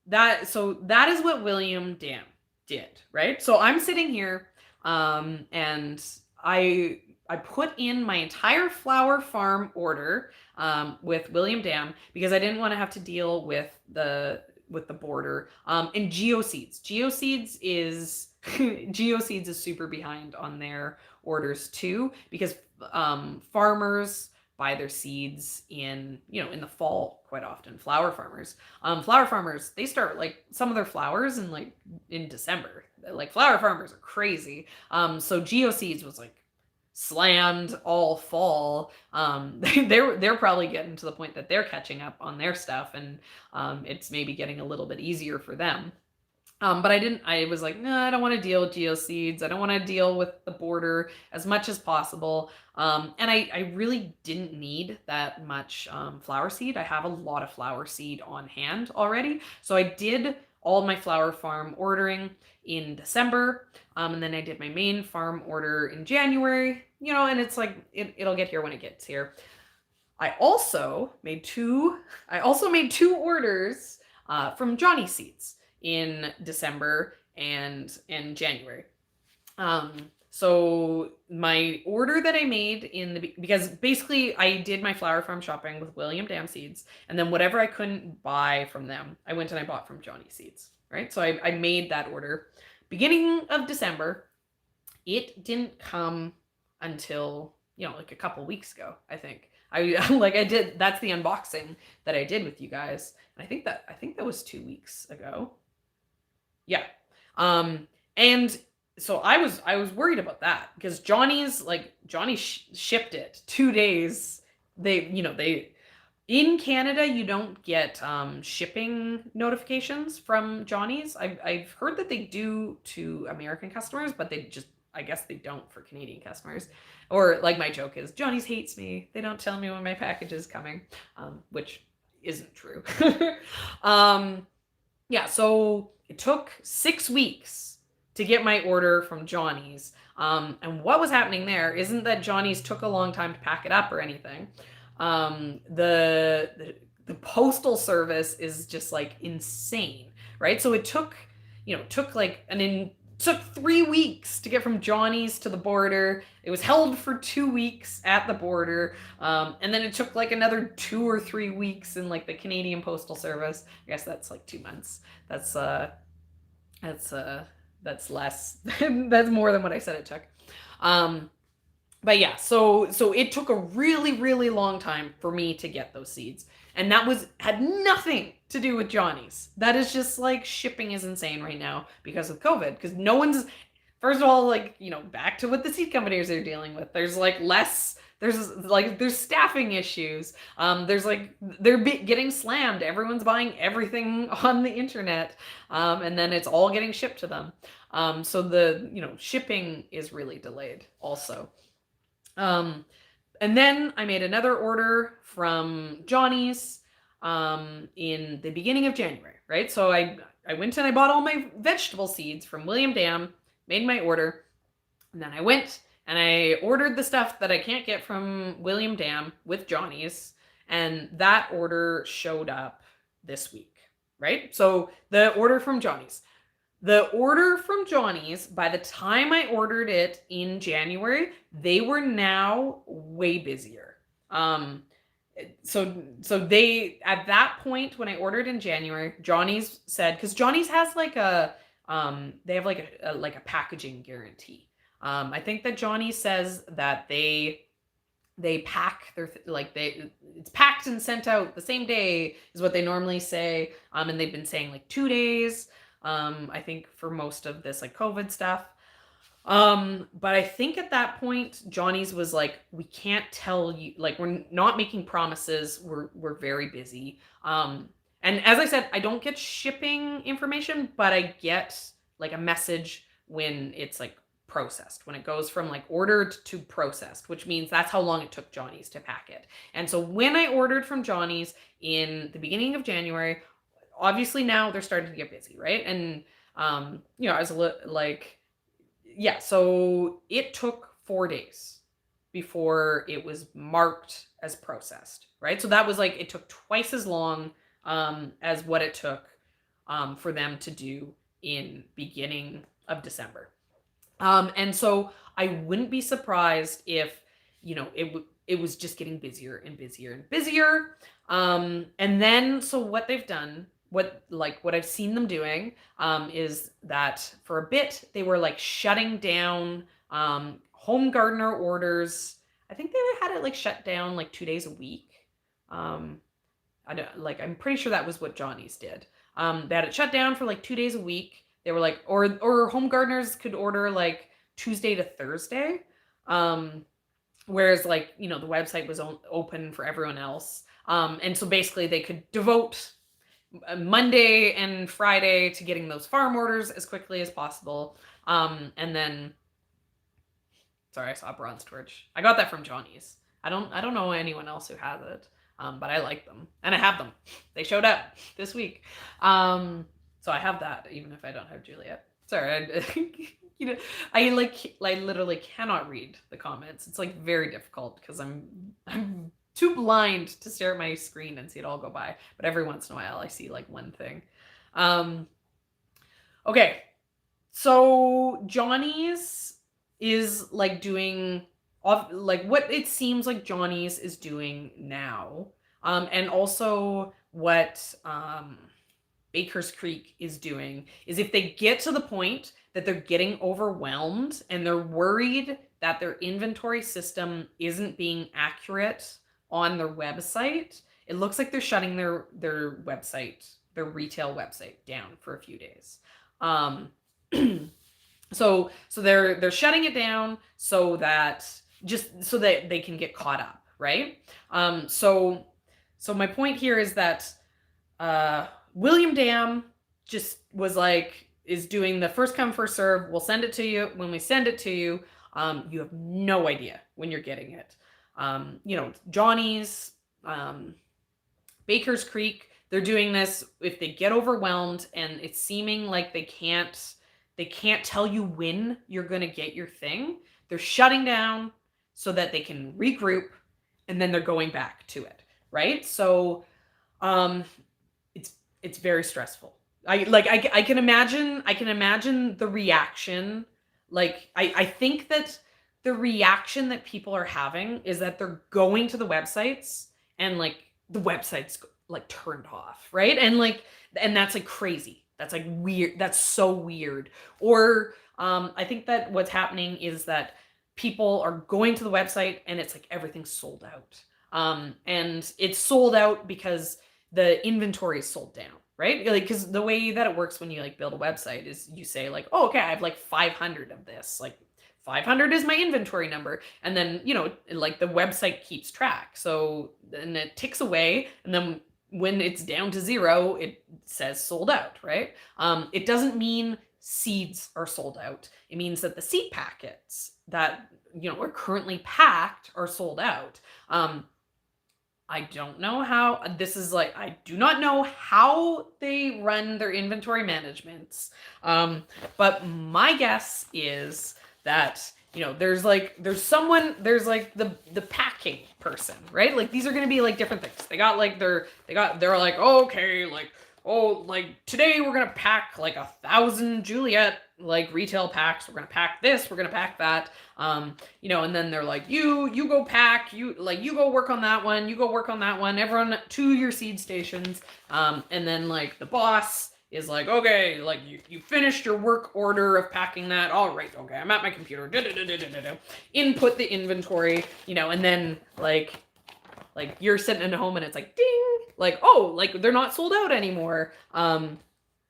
that is what William Dam did, right? So I'm sitting here, and I put in my entire flower farm order with William Dam, because I didn't want to have to deal with the border, and Geoseeds is super behind on their orders too, because farmers buy their seeds in the fall quite often. Flower farmers, they start like some of their flowers in December. Like flower farmers are crazy. So Geoseeds was like slammed all fall. They're probably getting to the point that they're catching up on their stuff, and it's maybe getting a little bit easier for them. But I was like, no, I don't want to deal with Geoseeds. I don't want to deal with the border as much as possible. And I really didn't need that much flower seed. I have a lot of flower seed on hand already. So I did all my flower farm ordering in December. And then I did my main farm order in January, and it's like, it'll get here when it gets here. I also made two orders from Johnny Seeds in December and in January. So my order that I made because basically I did my flower farm shopping with William Dam Seeds, and then whatever I couldn't buy from them, I went and I bought from Johnny Seeds, right? So I made that order beginning of December. It didn't come until, like a couple weeks ago, I think. That's the unboxing that I did with you guys. And I think that was 2 weeks ago. Yeah. And so I was worried about that, because Johnny shipped it 2 days. It In Canada, you don't get shipping notifications from Johnny's. I've heard that they do to American customers, but I guess they don't for Canadian customers. Or like my joke is, Johnny's hates me. They don't tell me when my package is coming, which isn't true. Yeah, so it took 6 weeks to get my order from Johnny's. And what was happening there isn't that Johnny's took a long time to pack it up or anything. The postal service is just like insane, right? So it took took 3 weeks to get from Johnny's to the border. It was held for 2 weeks at the border. And then it took like another 2 or 3 weeks in like the Canadian Postal Service. I guess that's like 2 months. That's less. That's more than what I said it took. But yeah, so it took a really, really long time for me to get those seeds. And that had nothing to do with Johnny's. That is just like shipping is insane right now because of COVID. Because no one's, first of all, like, back to what the seed companies are dealing with. There's staffing issues. They're getting slammed. Everyone's buying everything on the internet. And then it's all getting shipped to them. So the, shipping is really delayed also. And then I made another order from Johnny's in the beginning of January, right? So I went and I bought all my vegetable seeds from William Dam, made my order, and then I went and I ordered the stuff that I can't get from William Dam with Johnny's, and that order showed up this week, right? So the order from Johnny's. The order from Johnny's, by the time I ordered it in January, they were now way busier. So they, at that point when I ordered in January, Johnny's said, because Johnny's has like they have like a packaging guarantee. I think that Johnny says that they pack it's packed and sent out the same day is what they normally say. And they've been saying like 2 days. I think for most of this like COVID stuff. But I think at that point, Johnny's was like, we can't tell you, like, we're not making promises. We're very busy. And as I said, I don't get shipping information, but I get like a message when it's like processed, when it goes from like ordered to processed, which means that's how long it took Johnny's to pack it. And so when I ordered from Johnny's in the beginning of January, obviously now they're starting to get busy, right? And, I was so it took 4 days before it was marked as processed, right? So that was like, it took twice as long as what it took for them to do in beginning of December. And so I wouldn't be surprised if, it was just getting busier and busier and busier. And then, so what they've done, what I've seen them doing is that for a bit they were like shutting down home gardener orders. I think they had it like shut down like 2 days a week. I'm pretty sure that was what Johnny's did. They had it shut down for like 2 days a week. They were like, or home gardeners could order like Tuesday to Thursday. Whereas like, the website was open for everyone else. And so basically they could devote Monday and Friday to getting those farm orders as quickly as possible. And then, sorry, I saw a bronze torch. I got that from Johnny's. I don't know anyone else who has it, but I like them and I have them. They showed up this week. So I have that even if I don't have Juliet. Sorry, I literally cannot read the comments. It's like very difficult because I'm too blind to stare at my screen and see it all go by. But every once in a while I see like one thing. Okay. So Johnny's is like doing like what it seems like Johnny's is doing now. And also what Baker's Creek is doing is if they get to the point that they're getting overwhelmed and they're worried that their inventory system isn't being accurate on their website, it looks like they're shutting their website, their retail website down for a few days. So they're shutting it down so that they can get caught up, right? So So my point here is that William Dam just was like, is doing the first come, first serve. We'll send it to you. When we send it to you, you have no idea when you're getting it. Johnny's, Baker's Creek, they're doing this if they get overwhelmed and it's seeming like they can't tell you when you're going to get your thing. They're shutting down so that they can regroup, and then they're going back to it, right? So it's very stressful. I can imagine the reaction. Like I think that the reaction that people are having is that they're going to the websites and like the website's like turned off, right? And that's like crazy. That's like weird. That's so weird. Or I think that what's happening is that people are going to the website and it's like everything's sold out. And it's sold out because the inventory is sold down, right? Like, because the way that it works when you like build a website is you say like, oh, okay, I have like 500 of this. Like 500 is my inventory number. And then, like the website keeps track. So then it ticks away. And then when it's down to 0, it says sold out, right? It doesn't mean seeds are sold out. It means that the seed packets that, are currently packed are sold out. I don't know how I do not know how they run their inventory managements. But my guess is that, there's like the packing person, right? Like these are going to be like different things. They're like, oh, okay, like, oh, like today we're going to pack like 1,000 Juliet like retail packs. We're going to pack this, we're going to pack that. And then they're like, you go pack, you go work on that one, you go work on that one, everyone to your seed stations. And then like the boss is like, okay, like you finished your work order of packing that. All right, okay, I'm at my computer. Input the inventory, and then like you're sitting at home and it's like ding, like, oh, like they're not sold out anymore.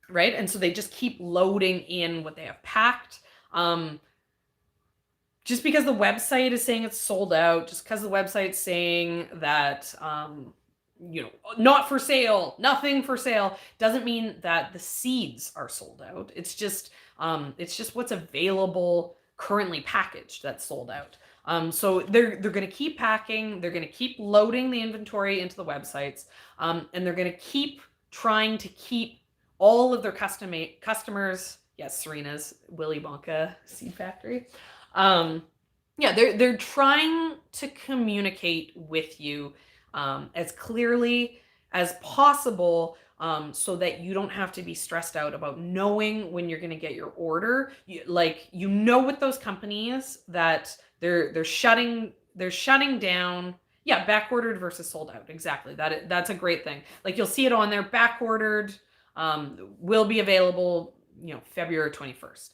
Right? And so they just keep loading in what they have packed. Just because the website is saying it's sold out, just because the website's saying that not for sale, nothing for sale, doesn't mean that the seeds are sold out. It's just what's available currently packaged that's sold out. So they're going to keep packing, they're going to keep loading the inventory into the websites, and they're going to keep trying to keep all of their customers, yes, Serena's Willy Wonka Seed Factory. They're trying to communicate with you as clearly as possible, so that you don't have to be stressed out about knowing when you're going to get your order. With those companies that they're shutting down. Yeah, back ordered versus sold out. Exactly. That's a great thing. Like you'll see it on there, back ordered, will be available, February 21st.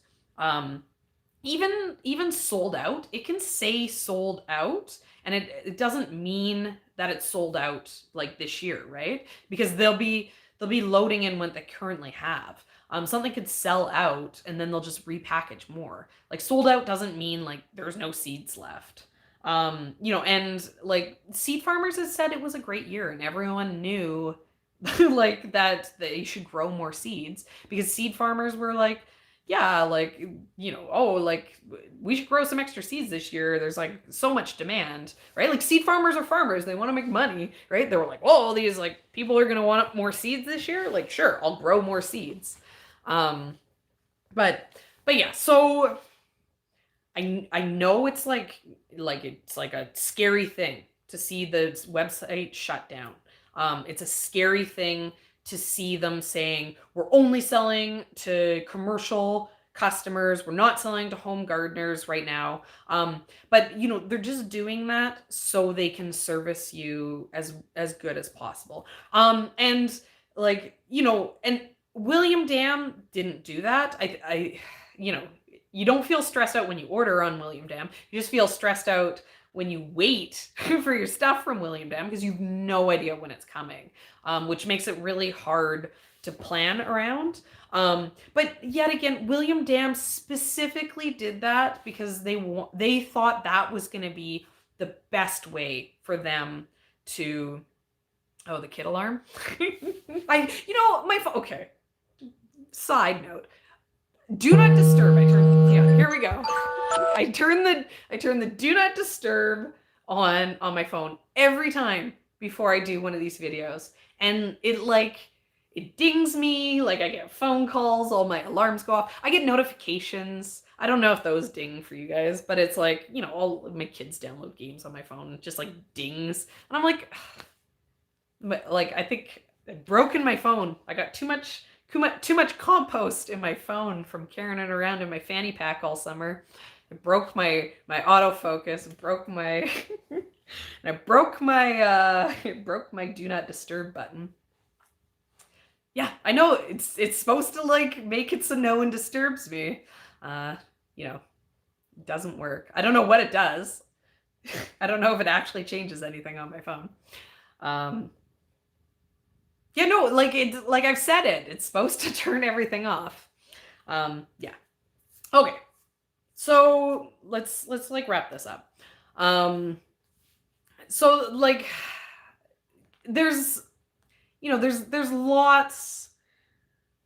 Even sold out, it can say sold out, and it doesn't mean that it's sold out like this year, right? Because they'll be loading in what they currently have. Something could sell out and then they'll just repackage more. Like sold out doesn't mean like there's no seeds left. And like Seed Farmers has said it was a great year and everyone knew like that they should grow more seeds, because seed farmers were like, yeah, like, like we should grow some extra seeds this year. There's like so much demand, right? Like seed farmers are farmers. They want to make money, right? They were like, oh, these like people are going to want more seeds this year. Like, sure, I'll grow more seeds. But yeah, so I know it's like it's like a scary thing to see the website shut down. It's a scary thing to see them saying, we're only selling to commercial customers. We're not selling to home gardeners right now. But they're just doing that so they can service you as good as possible. And William Dam didn't do that. You don't feel stressed out when you order on William Dam. You just feel stressed out when you wait for your stuff from William Dam, because you have no idea when it's coming, which makes it really hard to plan around. But yet again, William Dam specifically did that because they thought that was going to be the best way for them to Oh, the kid alarm. My phone. Okay. Side note. Do not disturb. Here we go. I turn the do not disturb on my phone every time before I do one of these videos. And it dings me, like I get phone calls, all my alarms go off. I get notifications. I don't know if those ding for you guys, but it's like, all of my kids download games on my phone. It just like dings. And I'm like, I think I've broken my phone. I got too much compost in my phone from carrying it around in my fanny pack all summer. It broke my autofocus, broke my and I broke my do not disturb button. Yeah, I know it's supposed to like make it so no one disturbs me. It doesn't work. I don't know what it does. I don't know if it actually changes anything on my phone. Yeah, no, like I've said it's supposed to turn everything off. Yeah. Okay. So let's like wrap this up. So like there's lots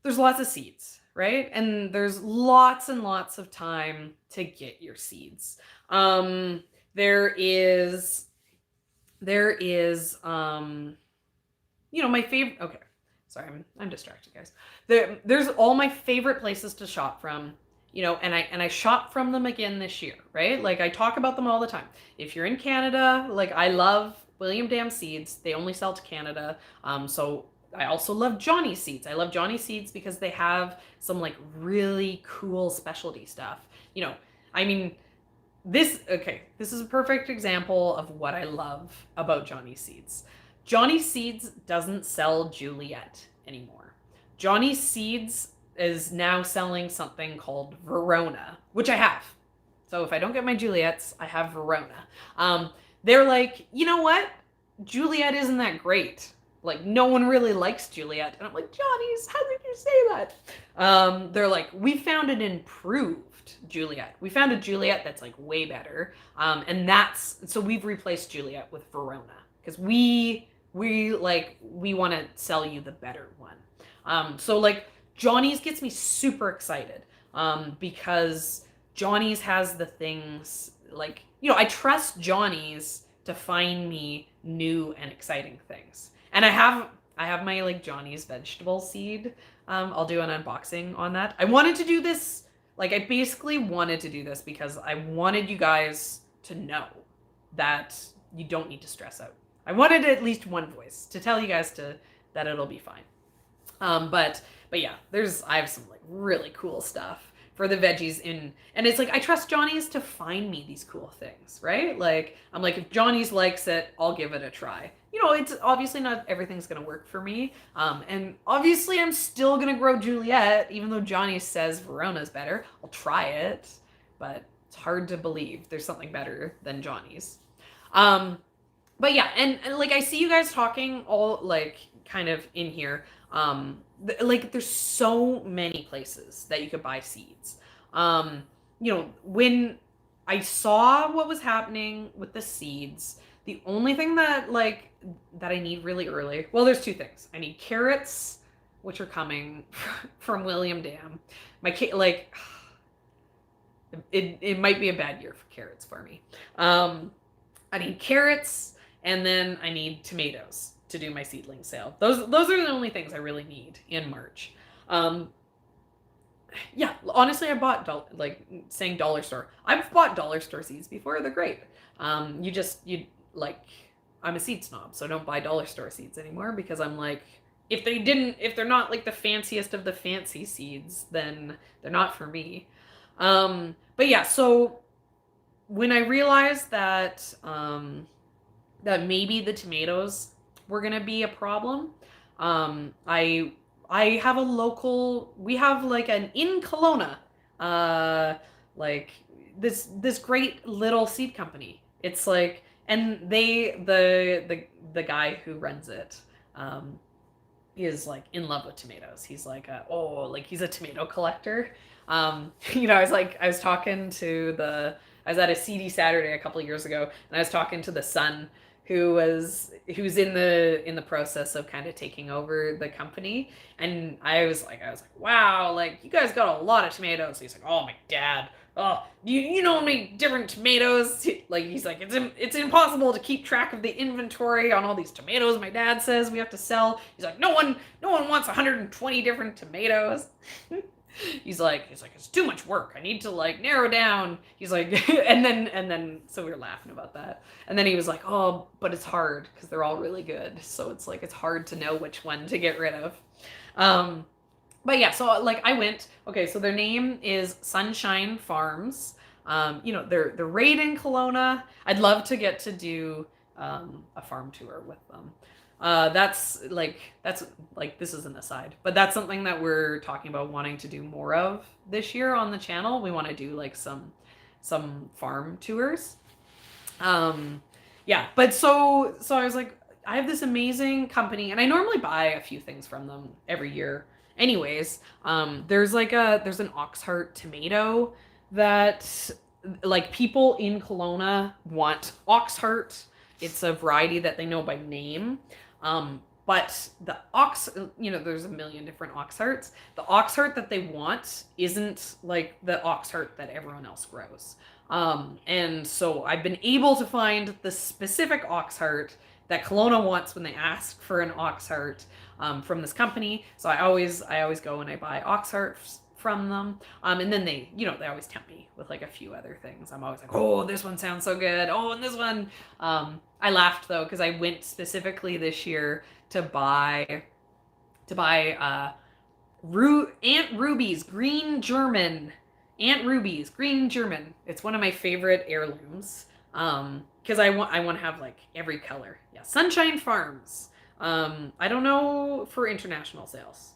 of seeds, right? And there's lots and lots of time to get your seeds. There is my favorite. Okay, sorry, I'm distracted, guys. There's all my favorite places to shop from, and I shop from them again this year, right? Like I talk about them all the time. If you're in Canada, like I love William Dam Seeds. They only sell to Canada. So I also love Johnny Seeds. I love Johnny Seeds because they have some like really cool specialty stuff. This is a perfect example of what I love about Johnny Seeds. Johnny Seeds doesn't sell Juliet anymore. Johnny Seeds is now selling something called Verona, which I have. So if I don't get my Juliets, I have Verona. They're like, you know what? Juliet isn't that great. Like, no one really likes Juliet. And I'm like, Johnny's, how did you say that? They're like, we found an improved Juliet. We found a Juliet that's like way better. So we've replaced Juliet with Verona because we want to sell you the better one. So like Johnny's gets me super excited because Johnny's has the things like, I trust Johnny's to find me new and exciting things. And I have my like Johnny's vegetable seed. I'll do an unboxing on that. I wanted to do this, like I basically wanted to do this because I wanted you guys to know that you don't need to stress out. I wanted at least one voice to tell you guys that it'll be fine. But yeah, I have some like really cool stuff for the veggies and it's like I trust Johnny's to find me these cool things, right? Like I'm like, if Johnny's likes it, I'll give it a try. It's obviously not everything's gonna work for me. And obviously I'm still gonna grow Juliet, even though Johnny says Verona's better. I'll try it, but it's hard to believe there's something better than Johnny's. But yeah, and like I see you guys talking all like kind of in here. Like there's so many places that you could buy seeds. When I saw what was happening with the seeds, the only thing that I need really early, well, there's two things. I need carrots, which are coming from William Dam. It might be a bad year for carrots for me. I need carrots, and then I need tomatoes to do my seedling sale. Those are the only things I really need in March. Yeah, honestly, I bought saying dollar store. I've bought dollar store seeds before. They're great. I'm a seed snob, so I don't buy dollar store seeds anymore because I'm like, if they're not like the fanciest of the fancy seeds, then they're not for me. But yeah, so when I realized that that maybe the tomatoes were gonna be a problem, I have we have like in Kelowna, like this great little seed company. It's like, and the guy who runs it is like in love with tomatoes. He's like he's a tomato collector. I was at a Seedy Saturday a couple of years ago, and I was talking to the son who's in the process of kind of taking over the company. And I was like, wow, like you guys got a lot of tomatoes. He's like, oh, my dad. Oh, you know how many different tomatoes? Like he's like, it's impossible to keep track of the inventory on all these tomatoes. My dad says we have to sell. He's like, no one wants 120 different tomatoes. He's like, it's too much work. I need to like narrow down. He's like, and then so we were laughing about that. And then he was like, oh, but it's hard because they're all really good. So it's like, it's hard to know which one to get rid of. But yeah, so like I went, okay, so their name is Sunshine Farms. They're right in Kelowna. I'd love to get to do a farm tour with them. That's like this is an aside, but that's something that we're talking about wanting to do more of this year on the channel. We want to do like some farm tours. Yeah, but so I was like, I have this amazing company, and I normally buy a few things from them every year. Anyways, there's an Oxheart tomato that like people in Kelowna want. Oxheart. It's a variety that they know by name. But the there's a million different Oxhearts. The Oxheart that they want isn't like the Oxheart that everyone else grows. And so I've been able to find the specific Oxheart that Kelowna wants when they ask for an Oxheart from this company. So I always go and I buy Oxhearts from them. And then they always tempt me with like a few other things. I'm always like, oh, this one sounds so good. Oh, and this one. I laughed though, because I went specifically this year to buy Aunt Ruby's green German. Aunt Ruby's green German. It's one of my favorite heirlooms. Because I want to have like every color. Yeah, Sunshine Farms. I don't know for international sales.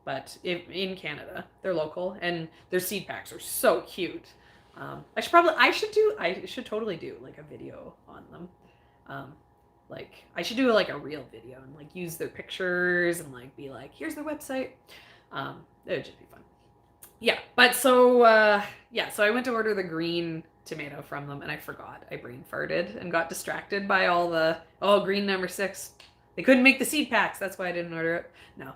But in Canada, they're local, and their seed packs are so cute. I should totally do like a video on them. Like I should do like a real video and like use their pictures and like be like, here's their website. It would just be fun. Yeah, but so I went to order the green tomato from them, and I forgot. I brain farted and got distracted by all the green number 6. They couldn't make the seed packs. That's why I didn't order it. No.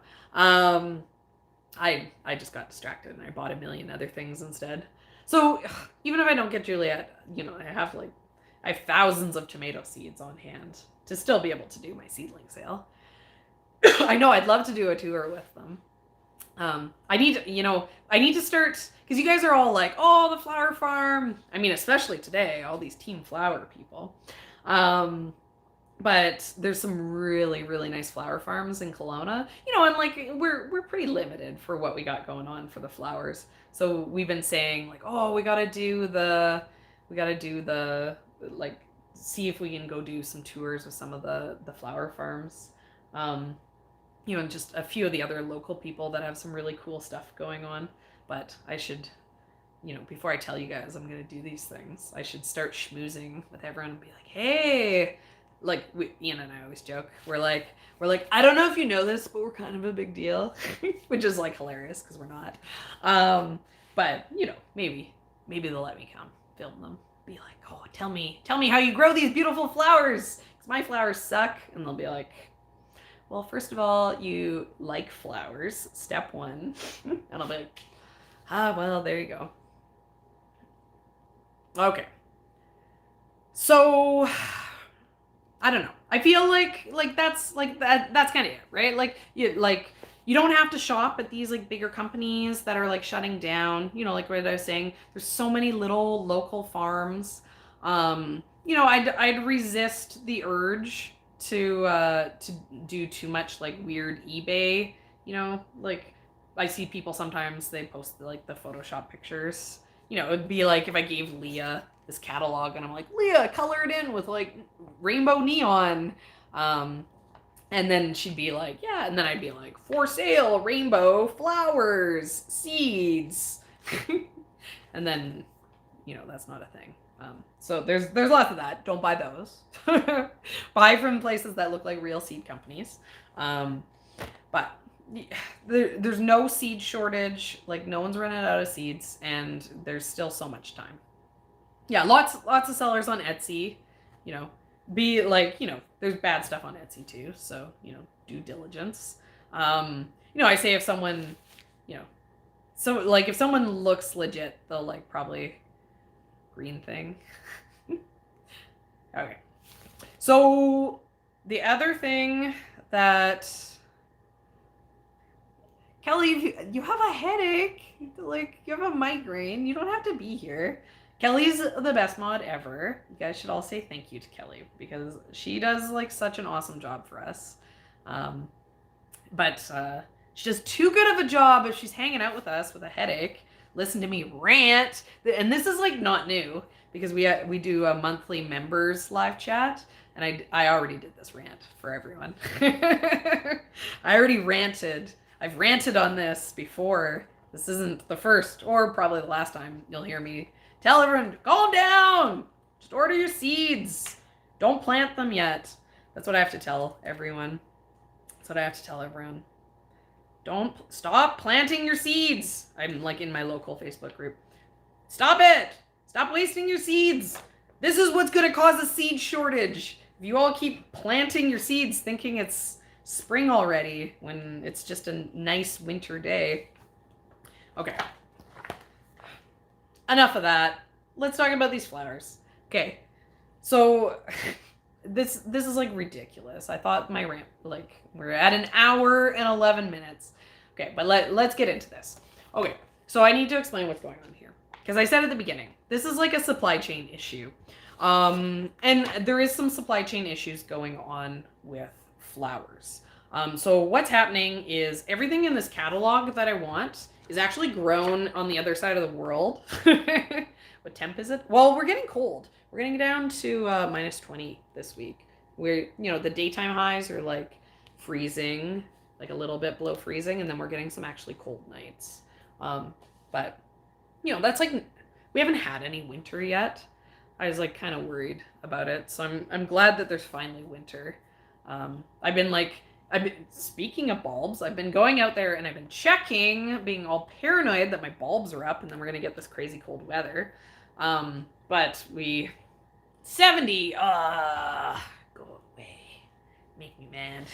I just got distracted and I bought a million other things instead. So even if I don't get Juliet, I have thousands of tomato seeds on hand to still be able to do my seedling sale. I know I'd love to do a tour with them. I need to start, because you guys are all like, oh, the flower farm. I mean, especially today, all these Team Flower people. But there's some really, really nice flower farms in Kelowna. And like we're pretty limited for what we got going on for the flowers. So we've been saying like, oh, we gotta do the like, see if we can go do some tours with some of the flower farms. And just a few of the other local people that have some really cool stuff going on. But I should, before I tell you guys I'm gonna do these things, I should start schmoozing with everyone and be like, hey. Like Ian and I always joke, we're like, I don't know if you know this, but we're kind of a big deal, which is like hilarious because we're not. But maybe they'll let me come film them. Be like, oh, tell me how you grow these beautiful flowers, because my flowers suck. And they'll be like, well, first of all, you like flowers, step 1. And I'll be like, well, there you go. Okay. So I don't know. I feel like that's kind of it, right? Like you don't have to shop at these like bigger companies that are like shutting down. Like what I was saying, there's so many little local farms. I'd resist the urge to do too much like weird eBay. Like I see people sometimes they post like the Photoshop pictures. It'd be like if I gave Leah this catalog and I'm like, Leah, color it in with like rainbow neon. And then she'd be like, yeah. And then I'd be like, for sale, rainbow flowers, seeds. And then, that's not a thing. So there's lots of that. Don't buy those. Buy from places that look like real seed companies. But there's no seed shortage. Like no one's running out of seeds, and there's still so much time. Yeah, lots of sellers on Etsy. be like, there's bad stuff on Etsy too, so due diligence. I say if someone, so like if someone looks legit, they'll like probably green thing. Okay. So the other thing that Kelly, you have a headache, like you have a migraine, you don't have to be here. Kelly's the best mod ever. You guys should all say thank you to Kelly because she does like such an awesome job for us. But she does too good of a job if she's hanging out with us with a headache. Listen to me rant. And this is like not new because we do a monthly members live chat. And I already did this rant for everyone. I already ranted. I've ranted on this before. This isn't the first or probably the last time you'll hear me tell everyone, calm down. Just order your seeds. Don't plant them yet. That's what I have to tell everyone. That's what I have to tell everyone. Don't stop planting your seeds. I'm like in my local Facebook group. Stop it. Stop wasting your seeds. This is what's going to cause a seed shortage. If you all keep planting your seeds thinking it's spring already when it's just a nice winter day. Okay. Enough of that. Let's talk about these flowers. Okay. So this is like ridiculous. I thought my rant, like we're at an hour and 11 minutes. Okay, but let's get into this. Okay, so I need to explain what's going on here. Because I said at the beginning, this is like a supply chain issue. And there is some supply chain issues going on with flowers. So what's happening is everything in this catalog that I want is actually grown on the other side of the world. What temp is it? Well, we're getting cold. We're getting down to minus 20 this week. Where, the daytime highs are like freezing, like a little bit below freezing, and then we're getting some actually cold nights. But, that's like, we haven't had any winter yet. I was like kind of worried about it. So I'm glad that there's finally winter. I've been speaking of bulbs, I've been going out there and I've been checking, being all paranoid that my bulbs are up and then we're going to get this crazy cold weather. But 70, go away. Make me mad.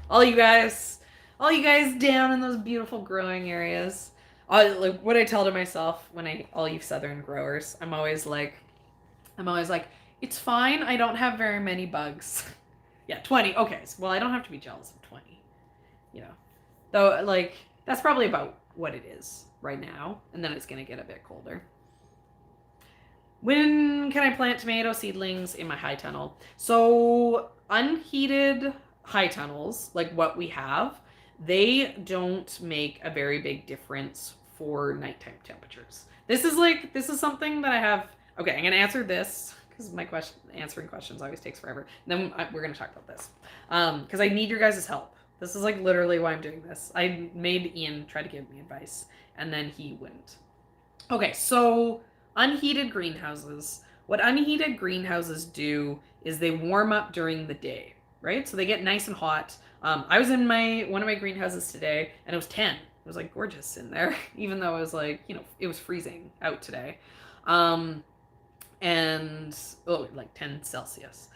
All you guys down in those beautiful growing areas. Like what I tell to myself when all you southern growers, I'm always like, it's fine. I don't have very many bugs. Yeah, 20. Okay. Well, I don't have to be jealous of 20. Though, like, that's probably about what it is right now. And then it's going to get a bit colder. When can I plant tomato seedlings in my high tunnel? So, unheated high tunnels, like what we have, they don't make a very big difference for nighttime temperatures. This is something that I have. Okay, I'm going to answer this because answering questions always takes forever. And then we're going to talk about this because I need your guys' help. This is like literally why I'm doing this. I made Ian try to give me advice and then he wouldn't. Okay, so unheated greenhouses. What unheated greenhouses do is they warm up during the day, right? So they get nice and hot. I was in one of my greenhouses today and it was 10. It was like gorgeous in there, even though it was like, it was freezing out today. Like 10 Celsius.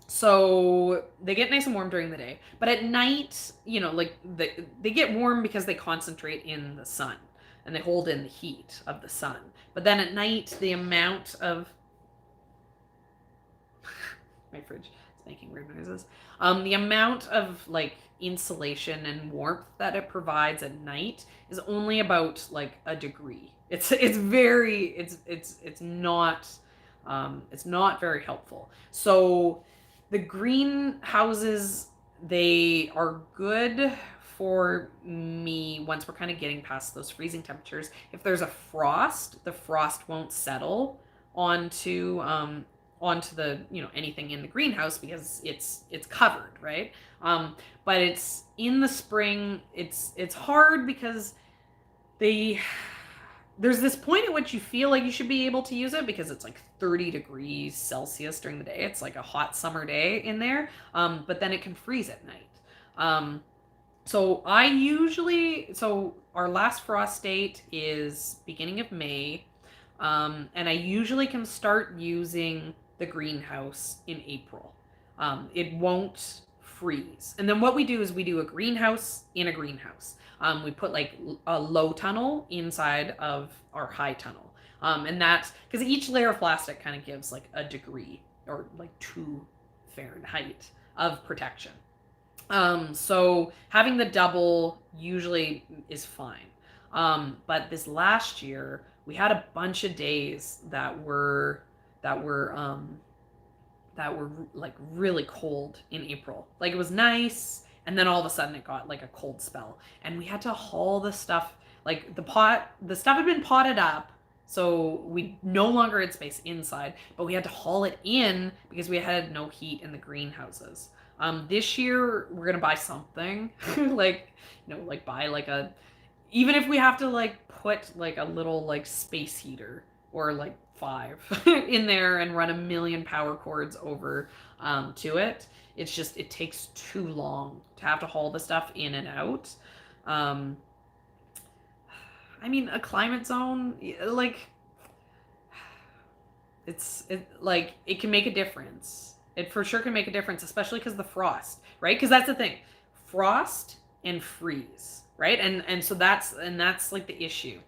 So they get nice and warm during the day, but at night, they get warm because they concentrate in the sun and they hold in the heat of the sun. But then at night, the amount of my fridge is making weird noises. The amount of like insulation and warmth that it provides at night is only about like a degree. It's not very helpful. So the greenhouses, they are good for me once we're kind of getting past those freezing temperatures. If there's a frost, the frost won't settle onto the anything in the greenhouse because it's covered, right? But it's in the spring, it's hard because there's this point at which you feel like you should be able to use it because it's like 30 degrees Celsius during the day. It's like a hot summer day in there. But then it can freeze at night. So our last frost date is beginning of May. And I usually can start using the greenhouse in April. It won't freeze. And then what we do is we do a greenhouse in a greenhouse. We put like a low tunnel inside of our high tunnel. And that's because each layer of plastic kind of gives like a degree or like 2 Fahrenheit of protection. So having the double usually is fine. But this last year we had a bunch of days that were like really cold in April. Like it was nice, and then all of a sudden it got like a cold spell, and we had to haul the stuff. Like the stuff had been potted up, so we no longer had space inside, but we had to haul it in because we had no heat in the greenhouses. This year we're gonna buy something like like buy like a, even if we have to like put like a little like space heater or like 5 in there and run 1,000,000 power cords over to it. It's just, it takes too long to have to haul the stuff in and out. I mean, a climate zone, like, it can make a difference. It for sure can make a difference, especially because the frost, right? Because that's the thing, frost and freeze, right? And so that's like the issue.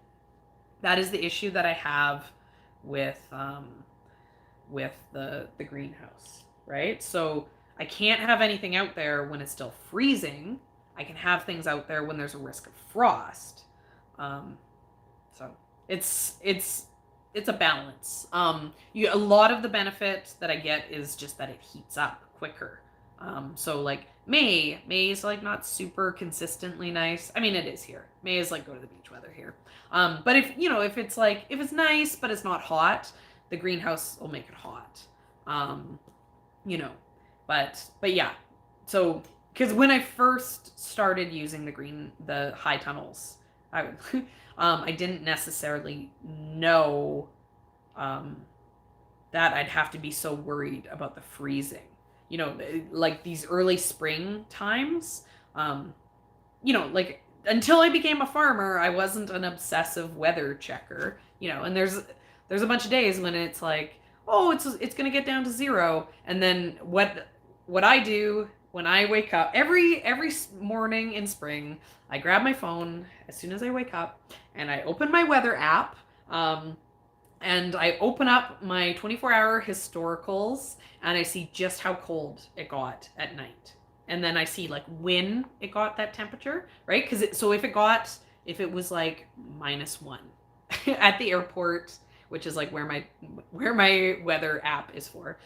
That is the issue that I have with the greenhouse, right? So I can't have anything out there when it's still freezing. I can have things out there when there's a risk of frost. So it's a balance. A lot of the benefit that I get is just that it heats up quicker. So like May is like not super consistently nice. I mean, it is here. May is like go to the beach weather here. But if it's nice but it's not hot, the greenhouse will make it hot. But yeah. So because when I first started using the high tunnels, I didn't necessarily know that I'd have to be so worried about the freezing. Like these early spring times, like until I became a farmer, I wasn't an obsessive weather checker, and there's a bunch of days when it's like, oh, it's going to get down to 0. And then what I do when I wake up every morning in spring, I grab my phone as soon as I wake up and I open my weather app, and I open up my 24-hour historicals and I see just how cold it got at night. And then I see like when it got that temperature, right? So if it was like -1 at the airport, which is like where my weather app is for,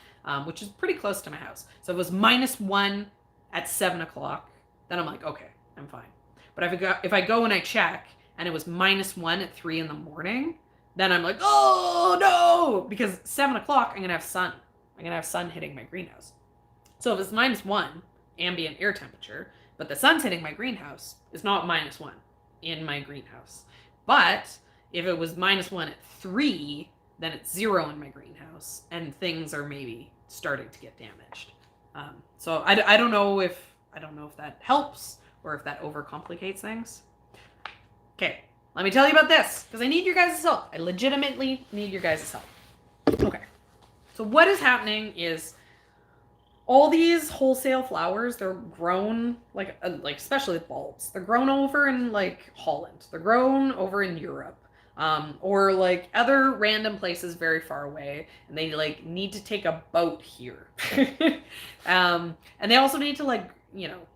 which is pretty close to my house. So if it was -1 at 7 o'clock, then I'm like, okay, I'm fine. But if I go and I check and it was -1 at 3 in the morning, then I'm like, oh no, because 7 o'clock I'm gonna have sun. I'm gonna have sun hitting my greenhouse. So if it's -1 ambient air temperature, but the sun's hitting my greenhouse, it's not -1 in my greenhouse. But if it was -1 at 3, then it's 0 in my greenhouse, and things are maybe starting to get damaged. So I don't know if that helps or if that overcomplicates things. Okay, let me tell you about this because I need your guys' help. I legitimately need your guys' help. Okay, so what is happening is all these wholesale flowers, they're grown like especially bulbs. They're grown over in like Holland. They're grown over in Europe. Or like other random places very far away, and they like need to take a boat here. And they also need to like,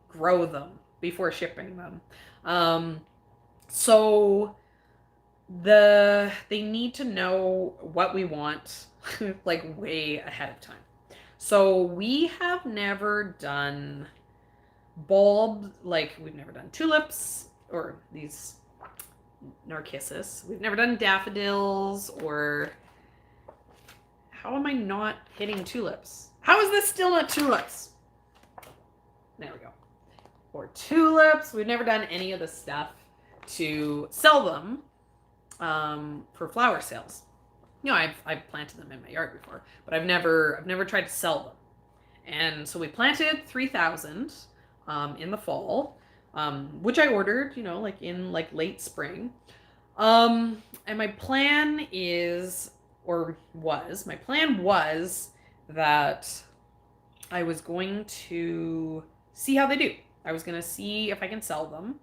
grow them before shipping them. So they need to know what we want like way ahead of time. So we have never done bulbs, like we've never done tulips or these narcissus. We've never done daffodils, or how am I not hitting tulips? How is this still not tulips? There we go. Or tulips. We've never done any of the stuff to sell them for flower sales. I've planted them in my yard before, but I've never tried to sell them. And so we planted 3,000 in the fall. Which I ordered, like in like late spring. And my plan was that I was going to see how they do. I was going to see if I can sell them,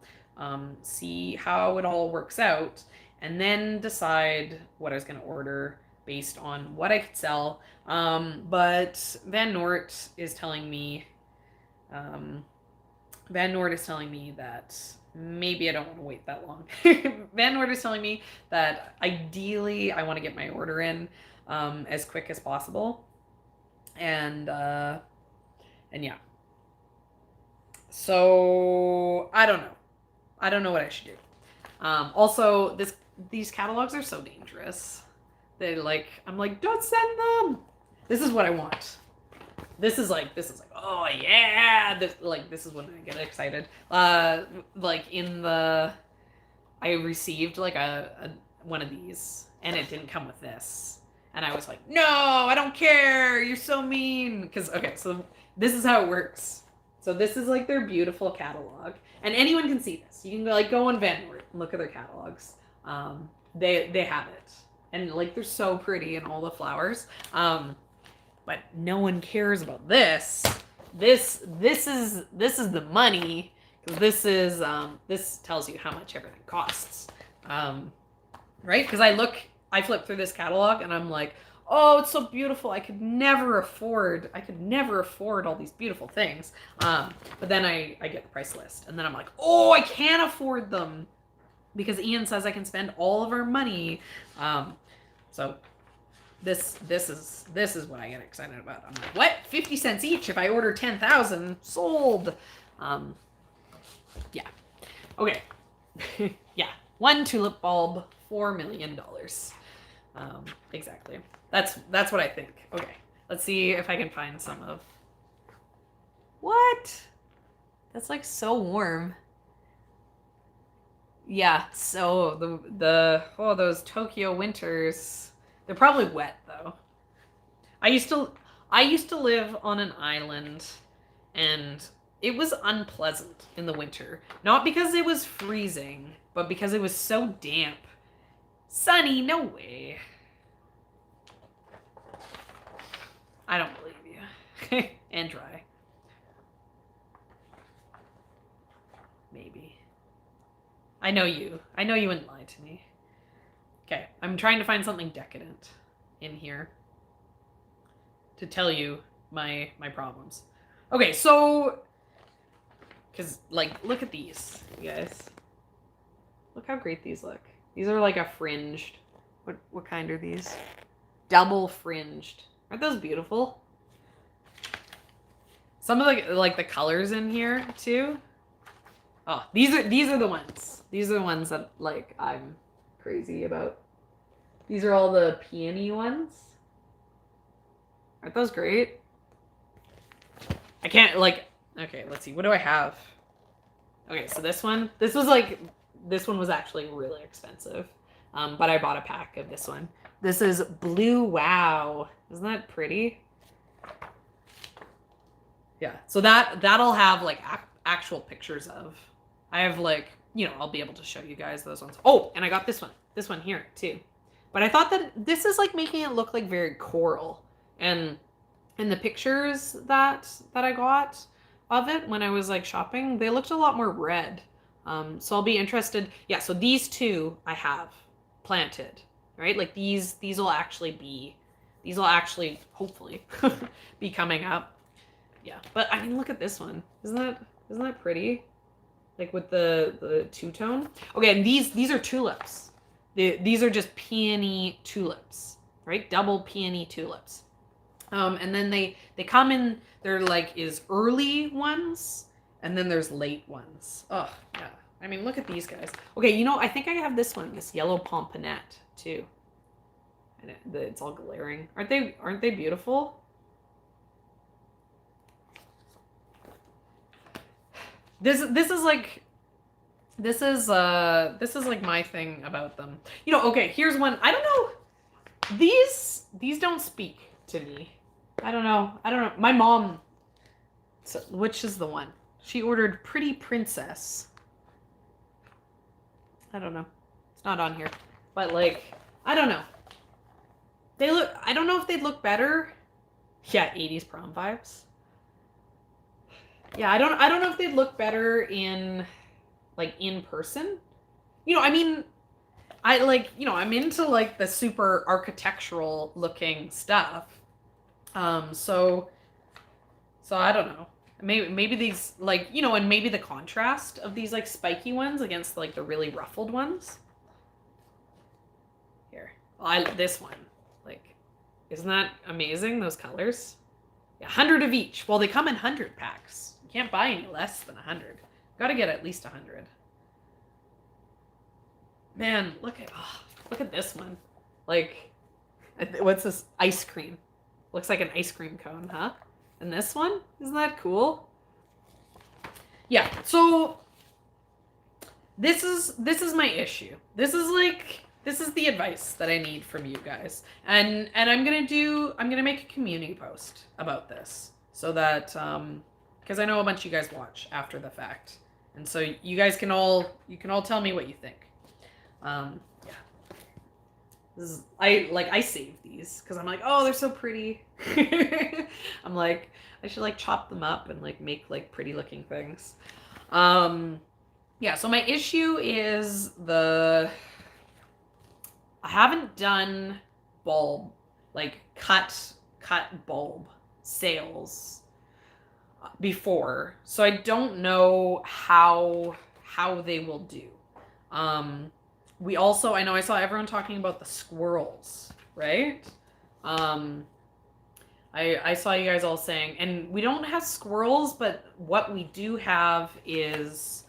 see how it all works out, and then decide what I was going to order based on what I could sell. But Van Noort is telling me, that maybe I don't want to wait that long. Van Noort is telling me that ideally I want to get my order in as quick as possible. And yeah. So I don't know. I don't know what I should do. Also, these catalogs are so dangerous. I'm like, don't send them. This is what I want. This is like, oh yeah. This is when I get excited. I received like a one of these, and it didn't come with this. And I was like, no, I don't care. You're so mean. Because, okay, so this is how it works. So this is like their beautiful catalog. And anyone can see this. You can go on Van Noort and look at their catalogs. They have it. And like they're so pretty and all the flowers. But no one cares about this. This is the money. Because this tells you how much everything costs. Right? Because I flip through this catalog and I'm like, oh, it's so beautiful. I could never afford all these beautiful things. But then I get the price list and then I'm like, oh, I can't afford them because Ian says I can spend all of our money. So this is what I get excited about. I'm like, what? 50 cents each if I order 10,000 sold. Yeah. Okay. Yeah. One tulip bulb, $4 million. Exactly. That's what I think. Okay. Let's see if I can find some of... What? That's like so warm. Yeah, so those Tokyo winters, they're probably wet though. I used to live on an island and it was unpleasant in the winter. Not because it was freezing, but because it was so damp. Sunny, no way. I don't believe you. And dry. Maybe. I know you. I know you wouldn't lie to me. Okay, I'm trying to find something decadent in here to tell you my problems. Okay, so... Because, like, look at these, you guys. Look how great these look. These are like a fringed. What kind are these? Double fringed. Aren't those beautiful? Some of the colors in here too. Oh, these are the ones. These are the ones that like I'm crazy about. These are all the peony ones. Aren't those great? I can't okay, let's see. What do I have? Okay, so this one was actually really expensive. But I bought a pack of this one. This is Blue Wow. Isn't that pretty? Yeah. So that'll have like actual pictures of. I have I'll be able to show you guys those ones. Oh, and I got this one. This one here too. But I thought that this is like making it look like very coral. And in the pictures that I got of it when I was like shopping, they looked a lot more red. So I'll be interested. Yeah, so these two I have planted, right? Like these will actually hopefully be coming up. Yeah, but I mean, look at this one. Isn't that pretty? Like with the two-tone. Okay, and these are tulips. These are just peony tulips, right? Double peony tulips. And then they come in. They're like early ones, and then there's late ones. Oh yeah. I mean, look at these guys. Okay, I think I have this one, this yellow pomponette too. And it's all glaring. Aren't they beautiful? This is like my thing about them. Okay, here's one. I don't know. These don't speak to me. I don't know. My mom, which is the one? She ordered Pretty Princess. I don't know. It's not on here. But I don't know. I don't know if they'd look better Yeah, 80s prom vibes. Yeah, I don't know if they'd look better in like in person. You know, I mean, I like, you know, I'm into like the super architectural looking stuff. So I don't know. Maybe these like, you know, and maybe the contrast of these like spiky ones against like the really ruffled ones. Here. Well, this one. Like, isn't that amazing, those colors? Yeah, 100 of each. Well, they come in 100 packs. You can't buy any less than 100. Got to get at least 100. Man, look at this one. Like, what's this? Ice cream. Looks like an ice cream cone, huh? And this one? Isn't that cool? Yeah, so this is my issue. This is the advice that I need from you guys. And I'm gonna make a community post about this so that because I know a bunch of you guys watch after the fact. And so you guys can all tell me what you think. Yeah. I save these because I'm like, oh, they're so pretty. I'm like, I should like chop them up and like make like pretty looking things. Yeah, so my issue is I haven't done bulb, like cut bulb sales before. So I don't know how they will do. I know I saw everyone talking about the squirrels, right? I saw you guys all saying, and we don't have squirrels, but what we do have is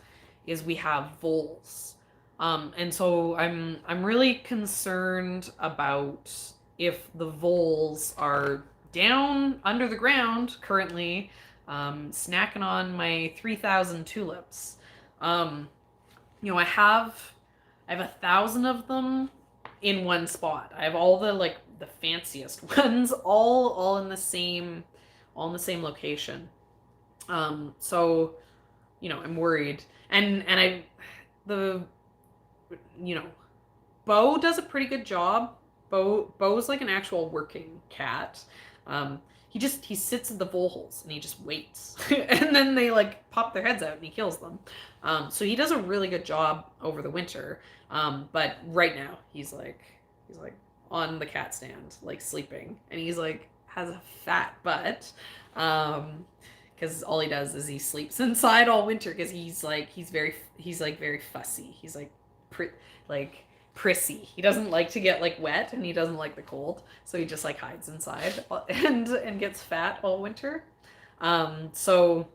we have voles. And so I'm really concerned about if the voles are down under the ground currently, snacking on my 3,000 tulips. You know, I have 1,000 of them in one spot. I have all the fanciest ones all in the same location. So, you know, I'm worried. And Bo does a pretty good job. Bo's like an actual working cat. He sits at the vole holes and he just waits. And then they like pop their heads out and he kills them. So he does a really good job over the winter. But right now he's like on the cat stand, like sleeping, and he's like has a fat butt. Because all he does is he sleeps inside all winter because he's very fussy. He's like prissy. He doesn't like to get like wet and he doesn't like the cold, so he just like hides inside and gets fat all winter. So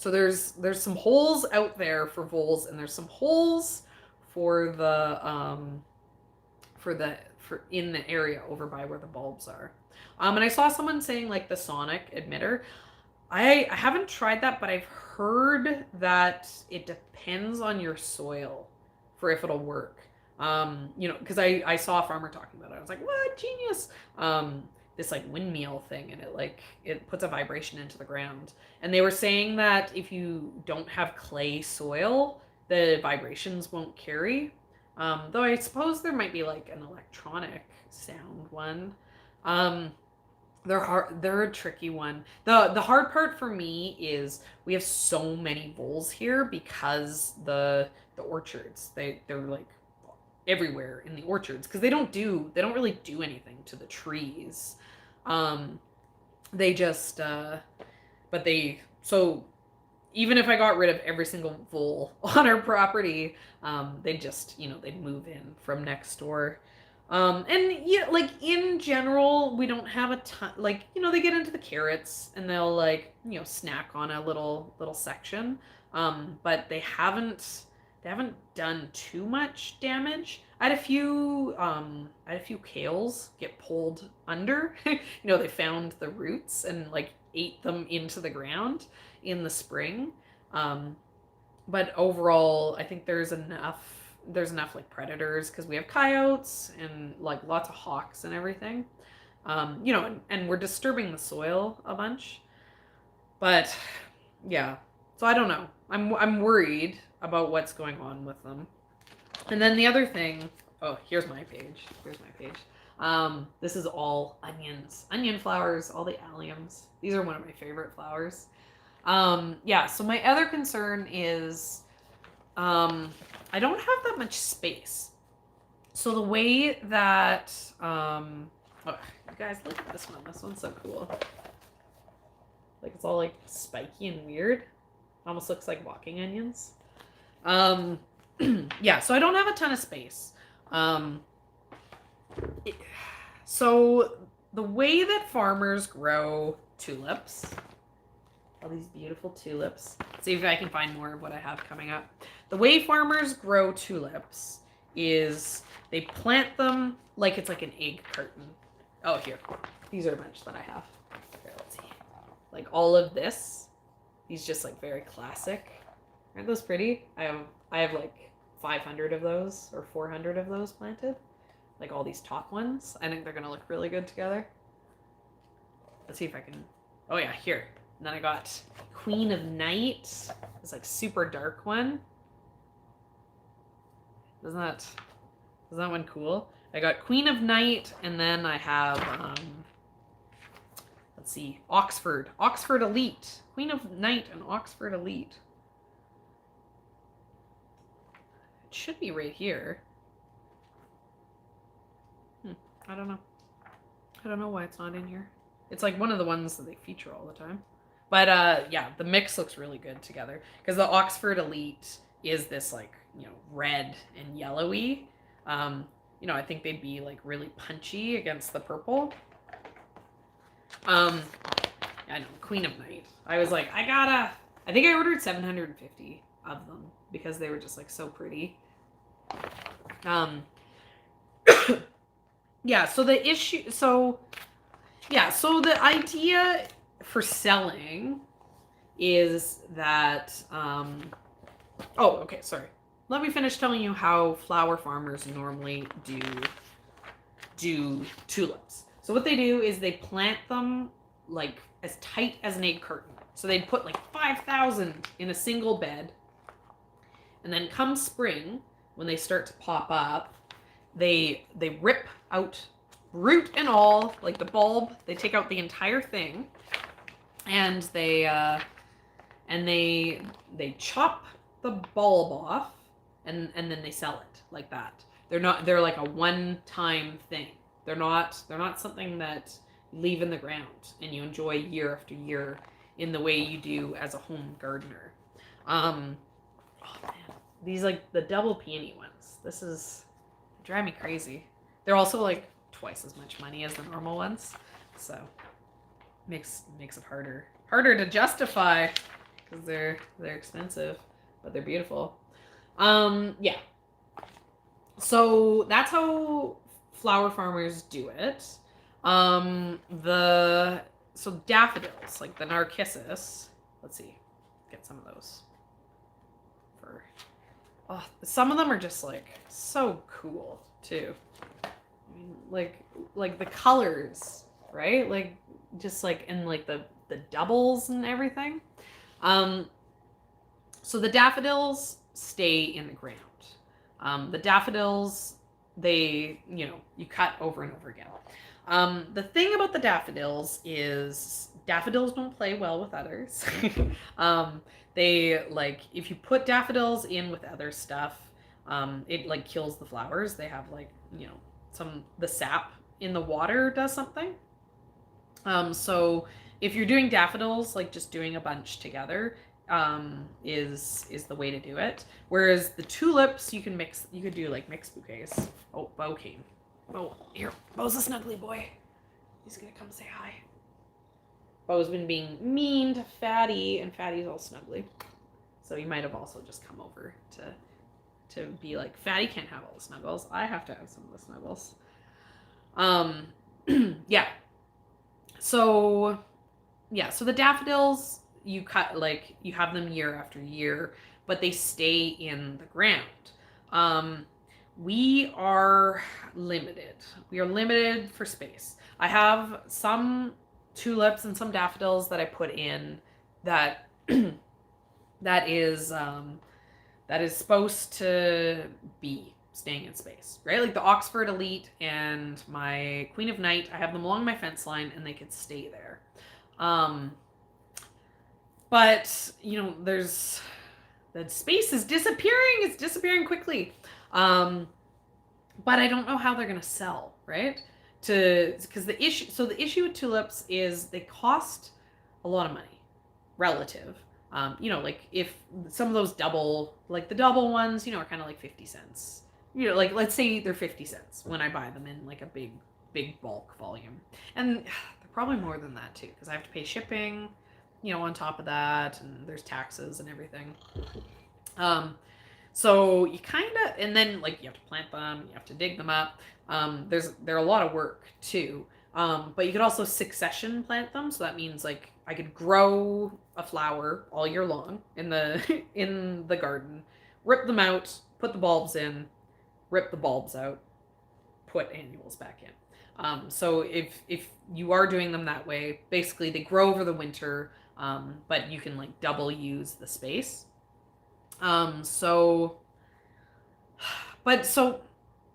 there's some holes out there for voles, and there's some holes for in the area over by where the bulbs are. And I saw someone saying like the sonic emitter. I haven't tried that, but I've heard that it depends on your soil for if it'll work. You know, because I saw a farmer talking about it. I was like, what? Genius. This like windmill thing, and it puts a vibration into the ground. And they were saying that if you don't have clay soil, the vibrations won't carry. Though I suppose there might be like an electronic sound one. They're a tricky one. The hard part for me is we have so many voles here because the orchards, they're like everywhere in the orchards because they don't really do anything to the trees. They just so even if I got rid of every single vole on our property, they'd just, they'd move in from next door. And yeah, like in general, we don't have a ton, like, they get into the carrots and they'll like, snack on a little section. But they haven't done too much damage. I had a few kales get pulled under. They found the roots and like ate them into the ground in the spring. But overall, I think there's enough like predators because we have coyotes and like lots of hawks and everything. And we're disturbing the soil a bunch. But yeah, so I don't know. I'm worried about what's going on with them. And then the other thing, oh, here's my page. This is all onions, onion flowers, all the alliums. These are one of my favorite flowers. Yeah, so my other concern is I don't have that much space. So the way that, oh, you guys, look at this one. This one's so cool. Like, it's all like spiky and weird. Almost looks like walking onions. Yeah, so I don't have a ton of space. So the way that farmers grow tulips, all these beautiful tulips. Let's see if I can find more of what I have coming up. The way farmers grow tulips is they plant them like it's like an egg carton. Oh, here. These are a bunch that I have. Here, let's see. Like all of this. These just like very classic. Aren't those pretty? I have like 500 of those or 400 of those planted. Like all these top ones. I think they're gonna look really good together. Let's see if I can. Oh yeah, here. And then I got Queen of Night. This like super dark one. Isn't that one cool? I got Queen of Night, and then I have let's see, Oxford Elite. Queen of Night and Oxford Elite. It should be right here. I don't know. I don't know why it's not in here. It's like one of the ones that they feature all the time. But yeah, the mix looks really good together because the Oxford Elite is this like, you know, red and yellowy. You know, I think they'd be like really punchy against the purple. I know, Queen of Night. I was like, I think I ordered 750 of them because they were just like so pretty. Yeah, so the idea for selling is that, oh, okay, sorry. Let me finish telling you how flower farmers normally do tulips. So what they do is they plant them like as tight as an egg carton. So they'd put like 5,000 in a single bed. And then come spring, when they start to pop up, they rip out root and all, like the bulb. They take out the entire thing, and they chop the bulb off, and then they sell it like that. They're like a one-time thing. They're not something that you leave in the ground and you enjoy year after year in the way you do as a home gardener. Oh man, these like the double peony ones. This is drive me crazy. They're also like twice as much money as the normal ones, so makes it harder to justify because they're expensive, but they're beautiful. Yeah. So that's how flower farmers do it. So daffodils, like the narcissus. Let's see, get some of those. Some of them are just like so cool too. I mean, like the colors, right? Like just like in like the doubles and everything. So the daffodils stay in the ground. The daffodils, they, you know, you cut over and over again. The thing about the daffodils is daffodils don't play well with others. They like, if you put daffodils in with other stuff, it like kills the flowers. They have like, you know, the sap in the water does something. So if you're doing daffodils, like just doing a bunch together, is the way to do it. Whereas the tulips, you could do like mixed bouquets. Oh, Bo came. Oh, here, Bo's a snuggly boy. He's gonna come say hi. Bo's been being mean to Fatty, and Fatty's all snuggly. So he might have also just come over to be like, Fatty can't have all the snuggles. I have to have some of the snuggles. Yeah. So the daffodils, you have them year after year, but they stay in the ground. We are limited. We are limited for space. I have some tulips and some daffodils that I put in that that is supposed to be staying in space, right? Like the Oxford Elite and my Queen of Night, I have them along my fence line and they could stay there. But, you know, there's, the space is disappearing. It's disappearing quickly. But I don't know how they're going to sell, right? Because the issue with tulips is they cost a lot of money, relative. You know, like if some of those the double ones, you know, are kind of like 50 cents. You know, like let's say they're 50 cents when I buy them in like a big bulk volume. And they're probably more than that too, because I have to pay shipping, you know, on top of that, and there's taxes and everything. So you kind of, and then like you have to plant them, you have to dig them up. They're a lot of work too. But you could also succession plant them. So that means like I could grow a flower all year long in the in the garden, rip them out, put the bulbs in, rip the bulbs out, put annuals back in. So if you are doing them that way, basically they grow over the winter, but you can like double use the space. So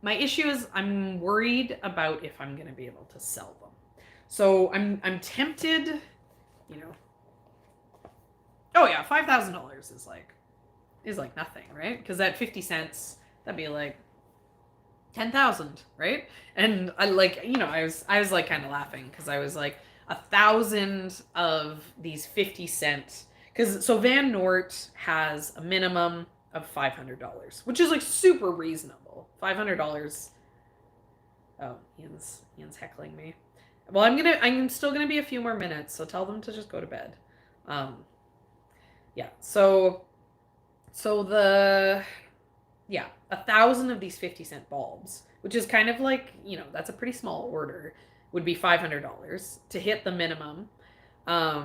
my issue is I'm worried about if I'm going to be able to sell them. So I'm tempted, you know. Oh yeah, $5,000 is like nothing, right? Because at 50 cents, that'd be like 10,000, right? And I like, you know, I was like kind of laughing because I was like 1,000 of these 50-cent, because so Van Noort has a minimum of $500, which is like super reasonable. $500. Oh, Ian's heckling me. Well, I'm still gonna be a few more minutes, so tell them to just go to bed. Yeah. So 1,000 of these 50-cent bulbs, which is kind of like, you know, that's a pretty small order, would be $500 to hit the minimum. Yeah.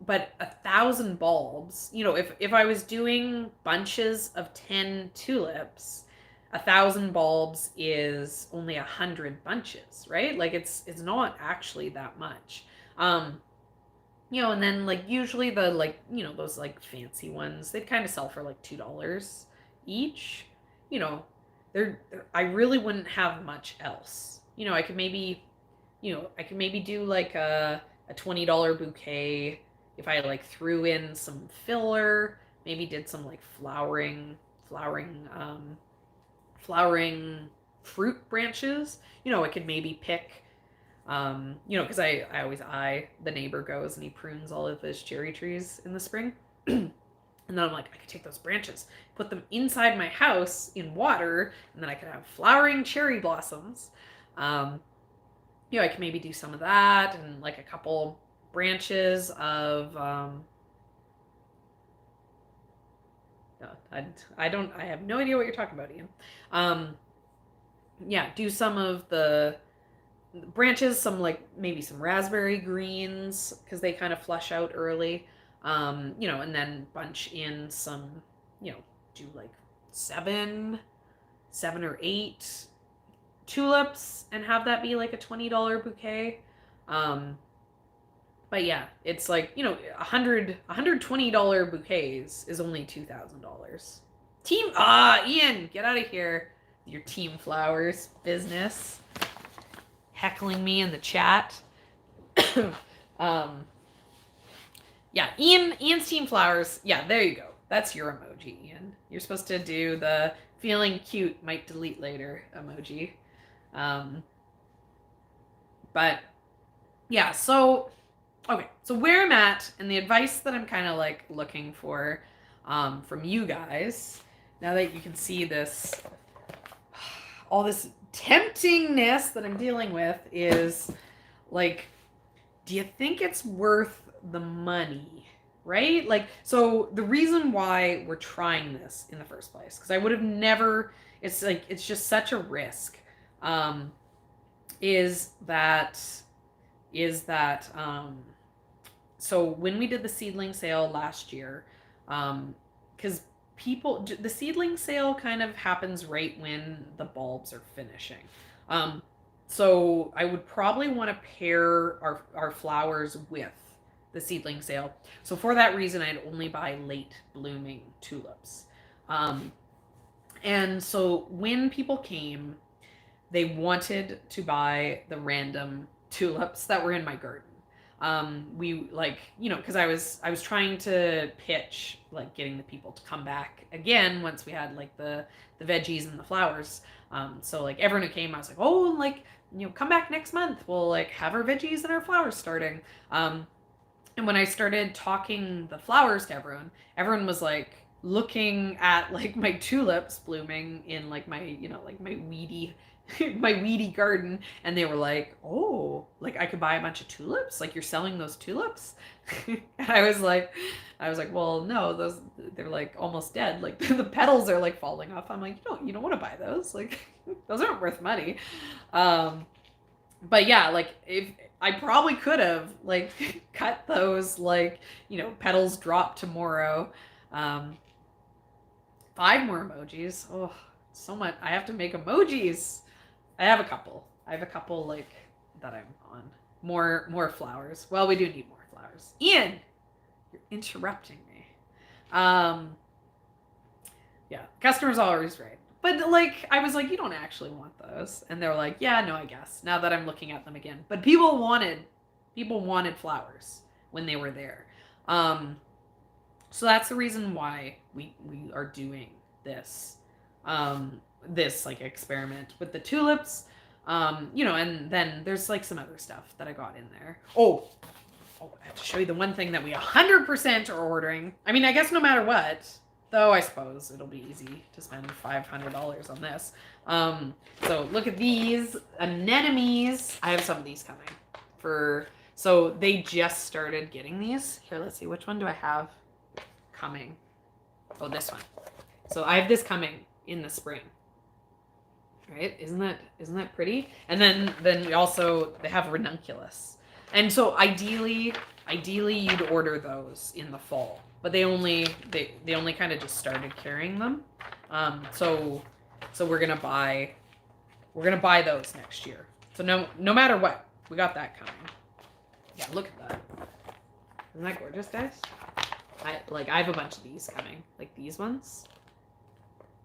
But 1,000 bulbs, you know, if I was doing bunches of 10 tulips, 1,000 bulbs is only 100 bunches, right? Like it's not actually that much. You know, and then like usually the like, you know, those like fancy ones, they kind of sell for like $2 each. You know, I really wouldn't have much else. You know, I could maybe do like a $20 bouquet if I like threw in some filler, maybe did some like flowering fruit branches. You know, I could maybe pick, you know, because I always the neighbor goes and he prunes all of his cherry trees in the spring. And then I'm like, I could take those branches, put them inside my house in water, and then I could have flowering cherry blossoms. You know, I could maybe do some of that and like a couple branches of, I have no idea what you're talking about, Ian. Yeah, do some of the branches, some like maybe some raspberry greens, because they kind of flush out early. You know, and then bunch in some, you know, do like seven or 8 tulips and have that be like a $20 bouquet. But yeah, it's like, you know, $120 bouquets is only $2,000. Ian, get out of here. Your team flowers business. Heckling me in the chat. Yeah, Ian's team flowers. Yeah, there you go. That's your emoji, Ian. You're supposed to do the feeling cute, might delete later emoji. But yeah, so okay, so where I'm at and the advice that I'm kind of like looking for from you guys, now that you can see this, all this temptingness that I'm dealing with, is like, do you think it's worth the money, right? Like, so the reason why we're trying this in the first place, because I would have never, it's like, it's just such a risk, is that so when we did the seedling sale last year, because the seedling sale kind of happens right when the bulbs are finishing. So I would probably want to pair our flowers with the seedling sale. So for that reason, I'd only buy late blooming tulips. And so when people came, they wanted to buy the random tulips that were in my garden. We like, because I was trying to pitch like getting the people to come back again once we had like the veggies and the flowers. So like everyone who came, I was like, oh, like, come back next month. We'll like have our veggies and our flowers starting. And when I started talking the flowers to everyone was like looking at like my tulips blooming in like my, like my weedy my weedy garden, and they were like, oh, like I could buy a bunch of tulips, like you're selling those tulips. And I was like, well, no, they're like almost dead, like the petals are like falling off. I'm like, you don't want to buy those, like those aren't worth money. But yeah, like if I probably could have like cut those, like, petals drop tomorrow. 5 more emojis. Oh, so much. I have to make emojis. I have a couple like that I'm on. More flowers. Well, we do need more flowers. Ian, you're interrupting me. Yeah, customer's always right. But like, I was like, you don't actually want those. And they were like, yeah, no, I guess. Now that I'm looking at them again. But people wanted flowers when they were there. So that's the reason why we are doing this. This like experiment with the tulips. And then there's like some other stuff that I got in there. Oh, I have to show you the one thing that we 100% are ordering. I mean, I guess no matter what, though, I suppose it'll be easy to spend $500 on this. So look at these anemones. I have some of these coming so they just started getting these. Here, let's see, which one do I have coming? Oh, this one. So I have this coming in the spring. Right? Isn't that pretty? And then they have Ranunculus. And so ideally you'd order those in the fall, but they only kind of just started carrying them. So we're gonna buy those next year. So no matter what, we got that coming. Yeah, look at that. Isn't that gorgeous, guys? I have a bunch of these coming, like these ones.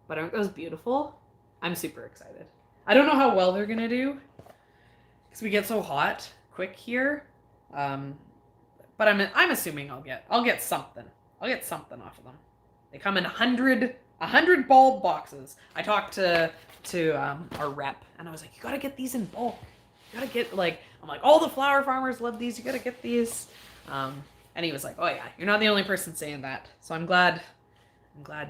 But aren't those beautiful? I'm super excited. I don't know how well they're gonna do because we get so hot quick here. But I'm assuming I'll get something. I'll get something off of them. They come in 100 bulb boxes. I talked to our rep and I was like, you gotta get these in bulk. You gotta get I'm like, all the flower farmers love these. You gotta get these. And he was like, oh yeah, you're not the only person saying that. So I'm glad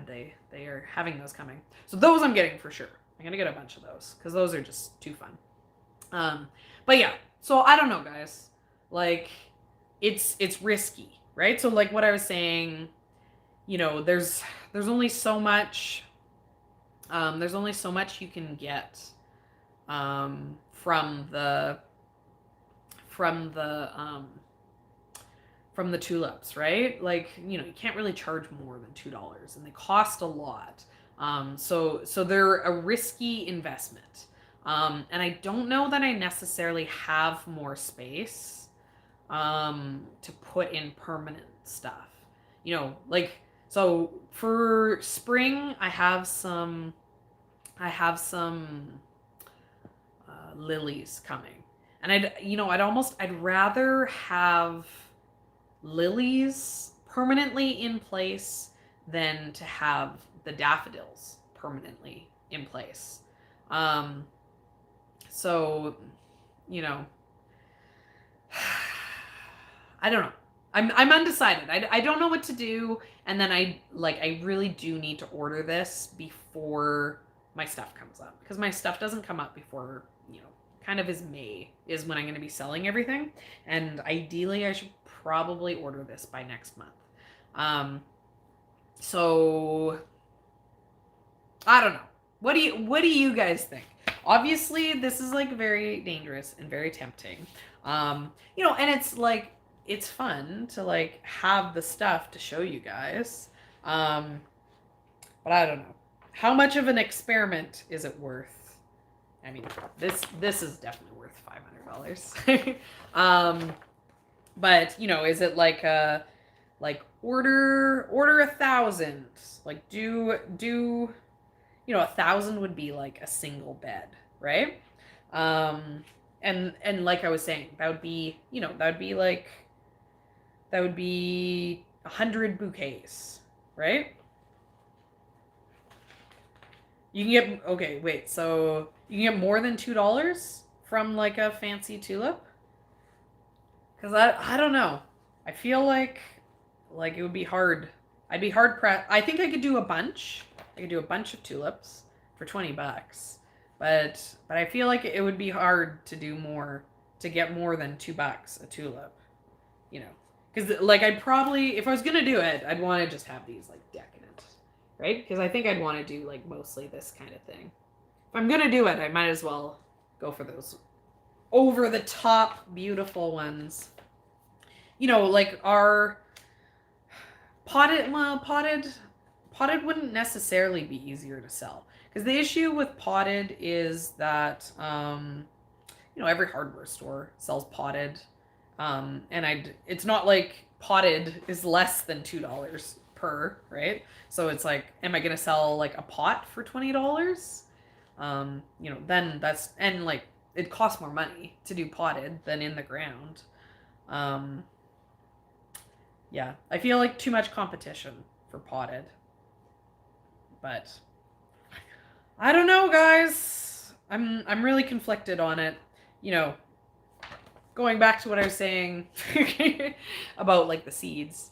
they are having those coming. So those I'm getting for sure. I'm gonna get a bunch of those because those are just too fun. But yeah, so I don't know, guys. Like, it's risky, right? So like what I was saying, there's only so much. There's only so much you can get from the tulips, right? Like, you can't really charge more than $2 and they cost a lot. So they're a risky investment. And I don't know that I necessarily have more space to put in permanent stuff. So for spring, I have some lilies coming. And I'd rather have lilies permanently in place than to have the daffodils permanently in place. So, I don't know. I'm undecided. I don't know what to do. And then I really do need to order this before my stuff comes up, because my stuff doesn't come up before, kind of May is when I'm going to be selling everything. And ideally I should probably order this by next month. So I don't know. What do you guys think? Obviously this is like very dangerous and very tempting. And it's fun to have the stuff to show you guys. But I don't know. How much of an experiment is it worth? I mean, this is definitely worth $500. But, you know, is it like a order 1,000? Like do you know, 1,000 would be like a single bed, right? And like I was saying, that would be, you know, that would be 100 bouquets, right? You can get, okay, wait, so you can get more than $2 from like a fancy tulip? Because I don't know. I feel like it would be hard. I'd be hard pressed. I think I could do a bunch. I could do a bunch of tulips for $20. But I feel like it would be hard to do more, to get more than $2 a tulip. You know. Because like I'd probably, if I was gonna do it, I'd want to just have these like decadent, right? Because I think I'd want to do like mostly this kind of thing. If I'm gonna do it, I might as well go for those over the top beautiful ones. You know, like our potted wouldn't necessarily be easier to sell, because the issue with potted is that you know, every hardware store sells potted, and it's not like potted is less than $2 per, right? So it's like, am I gonna sell like a pot for $20? You know, then that's, and like it costs more money to do potted than in the ground. Yeah, I feel like too much competition for potted. But I don't know, guys. I'm really conflicted on it. You know, going back to what I was saying about like the seeds.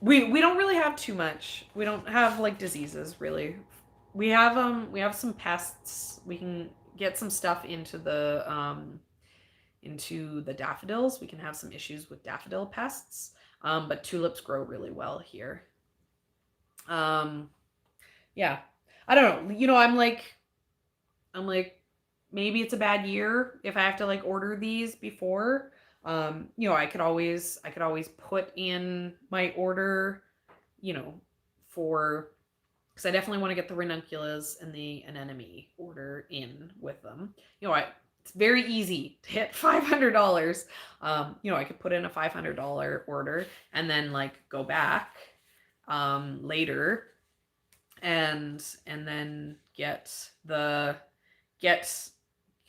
We don't really have too much. We don't have like diseases really. We have some pests. We can get some stuff into the daffodils. We can have some issues with daffodil pests. But tulips grow really well here. Yeah. I don't know. You know, I'm like maybe it's a bad year if I have to like order these before. You know, I could always put in my order, you know, for, because I definitely want to get the Ranunculus and the anemone order in with them. You know, it's very easy to hit $500. You know, I could put in a $500 order and then like go back later and then get a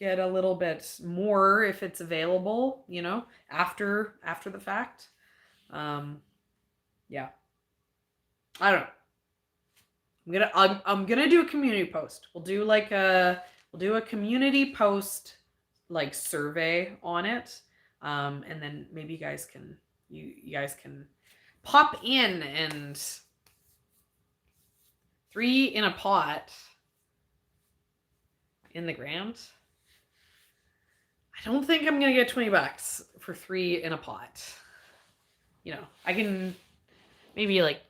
little bit more if it's available, you know, after the fact. Yeah. I don't know. I'm gonna do a community post. We'll do a community post like survey on it. And then maybe you guys can pop in, and 3 in a pot in the ground. I don't think I'm gonna get $20 for 3 in a pot. You know, I can maybe like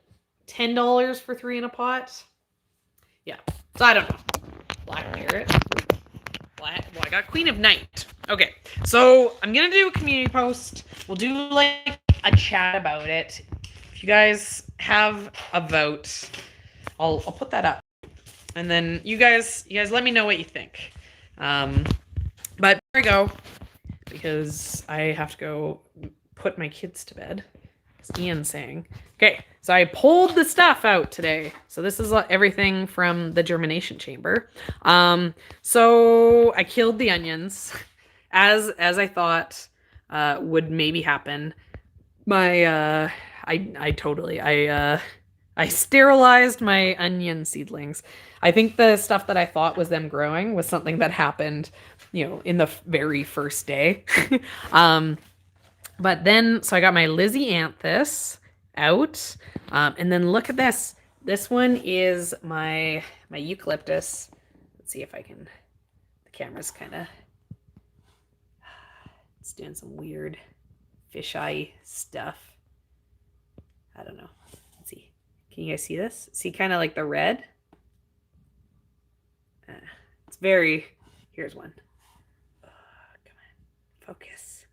$10 for 3 in a pot. Yeah. So I don't know. Black parrot. Well, I got Queen of Night. Okay. So I'm gonna do a community post. We'll do like a chat about it. If you guys have a vote, I'll put that up. And then you guys let me know what you think. But there we go, because I have to go put my kids to bed. As Ian's saying. Okay, so I pulled the stuff out today. So this is everything from the germination chamber. So I killed the onions, as I thought would maybe happen. I sterilized my onion seedlings. I think the stuff that I thought was them growing was something that happened, you know, in the very first day. But then, so I got my Lizzie Anthus out. And then look at this. This one is my eucalyptus. Let's see if I can, the camera's kind of, it's doing some weird fisheye stuff. I don't know. Let's see. Can you guys see this? See kind of like the red? It's very, here's one. Oh, come on, focus.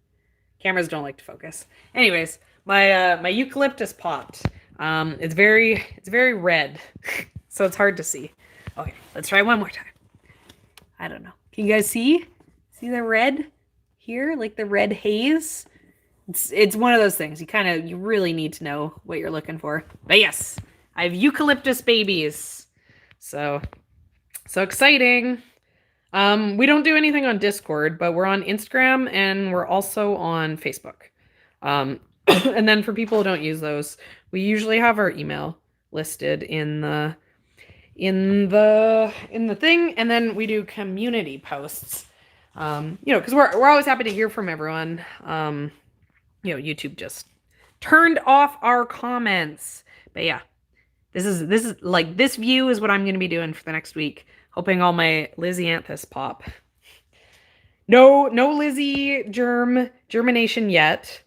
Cameras don't like to focus. Anyways, my eucalyptus popped. It's very red, so it's hard to see. Okay, let's try one more time. I don't know. Can you guys see? See the red here? Like the red haze? It's one of those things. You really need to know what you're looking for. But yes, I have eucalyptus babies. So exciting. We don't do anything on Discord, but we're on Instagram and we're also on Facebook. And then for people who don't use those, we usually have our email listed in the thing, and then we do community posts. Because we're always happy to hear from everyone. YouTube just turned off our comments. But yeah, this is like, this view is what I'm going to be doing for the next week. Hoping all my Lysianthus pop. No Lizzie germination yet.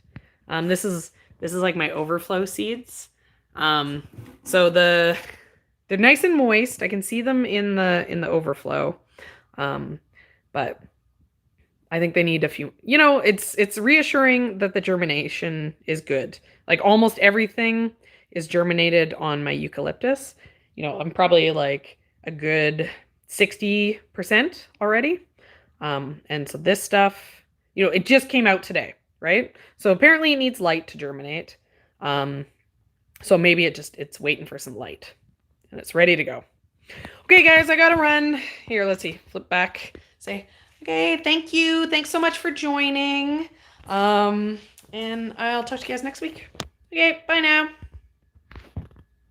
This is like my overflow seeds. So they're nice and moist. I can see them in the overflow. But I think they need a few, it's reassuring that the germination is good. Like almost everything is germinated on my eucalyptus. I'm probably like a good 60% already. And so this stuff, it just came out today, right? So apparently it needs light to germinate. So maybe it's waiting for some light and it's ready to go. Okay, guys, I gotta run. Here, let's see. Flip back. Say, okay, thank you. Thanks so much for joining. And I'll talk to you guys next week. Okay, bye now.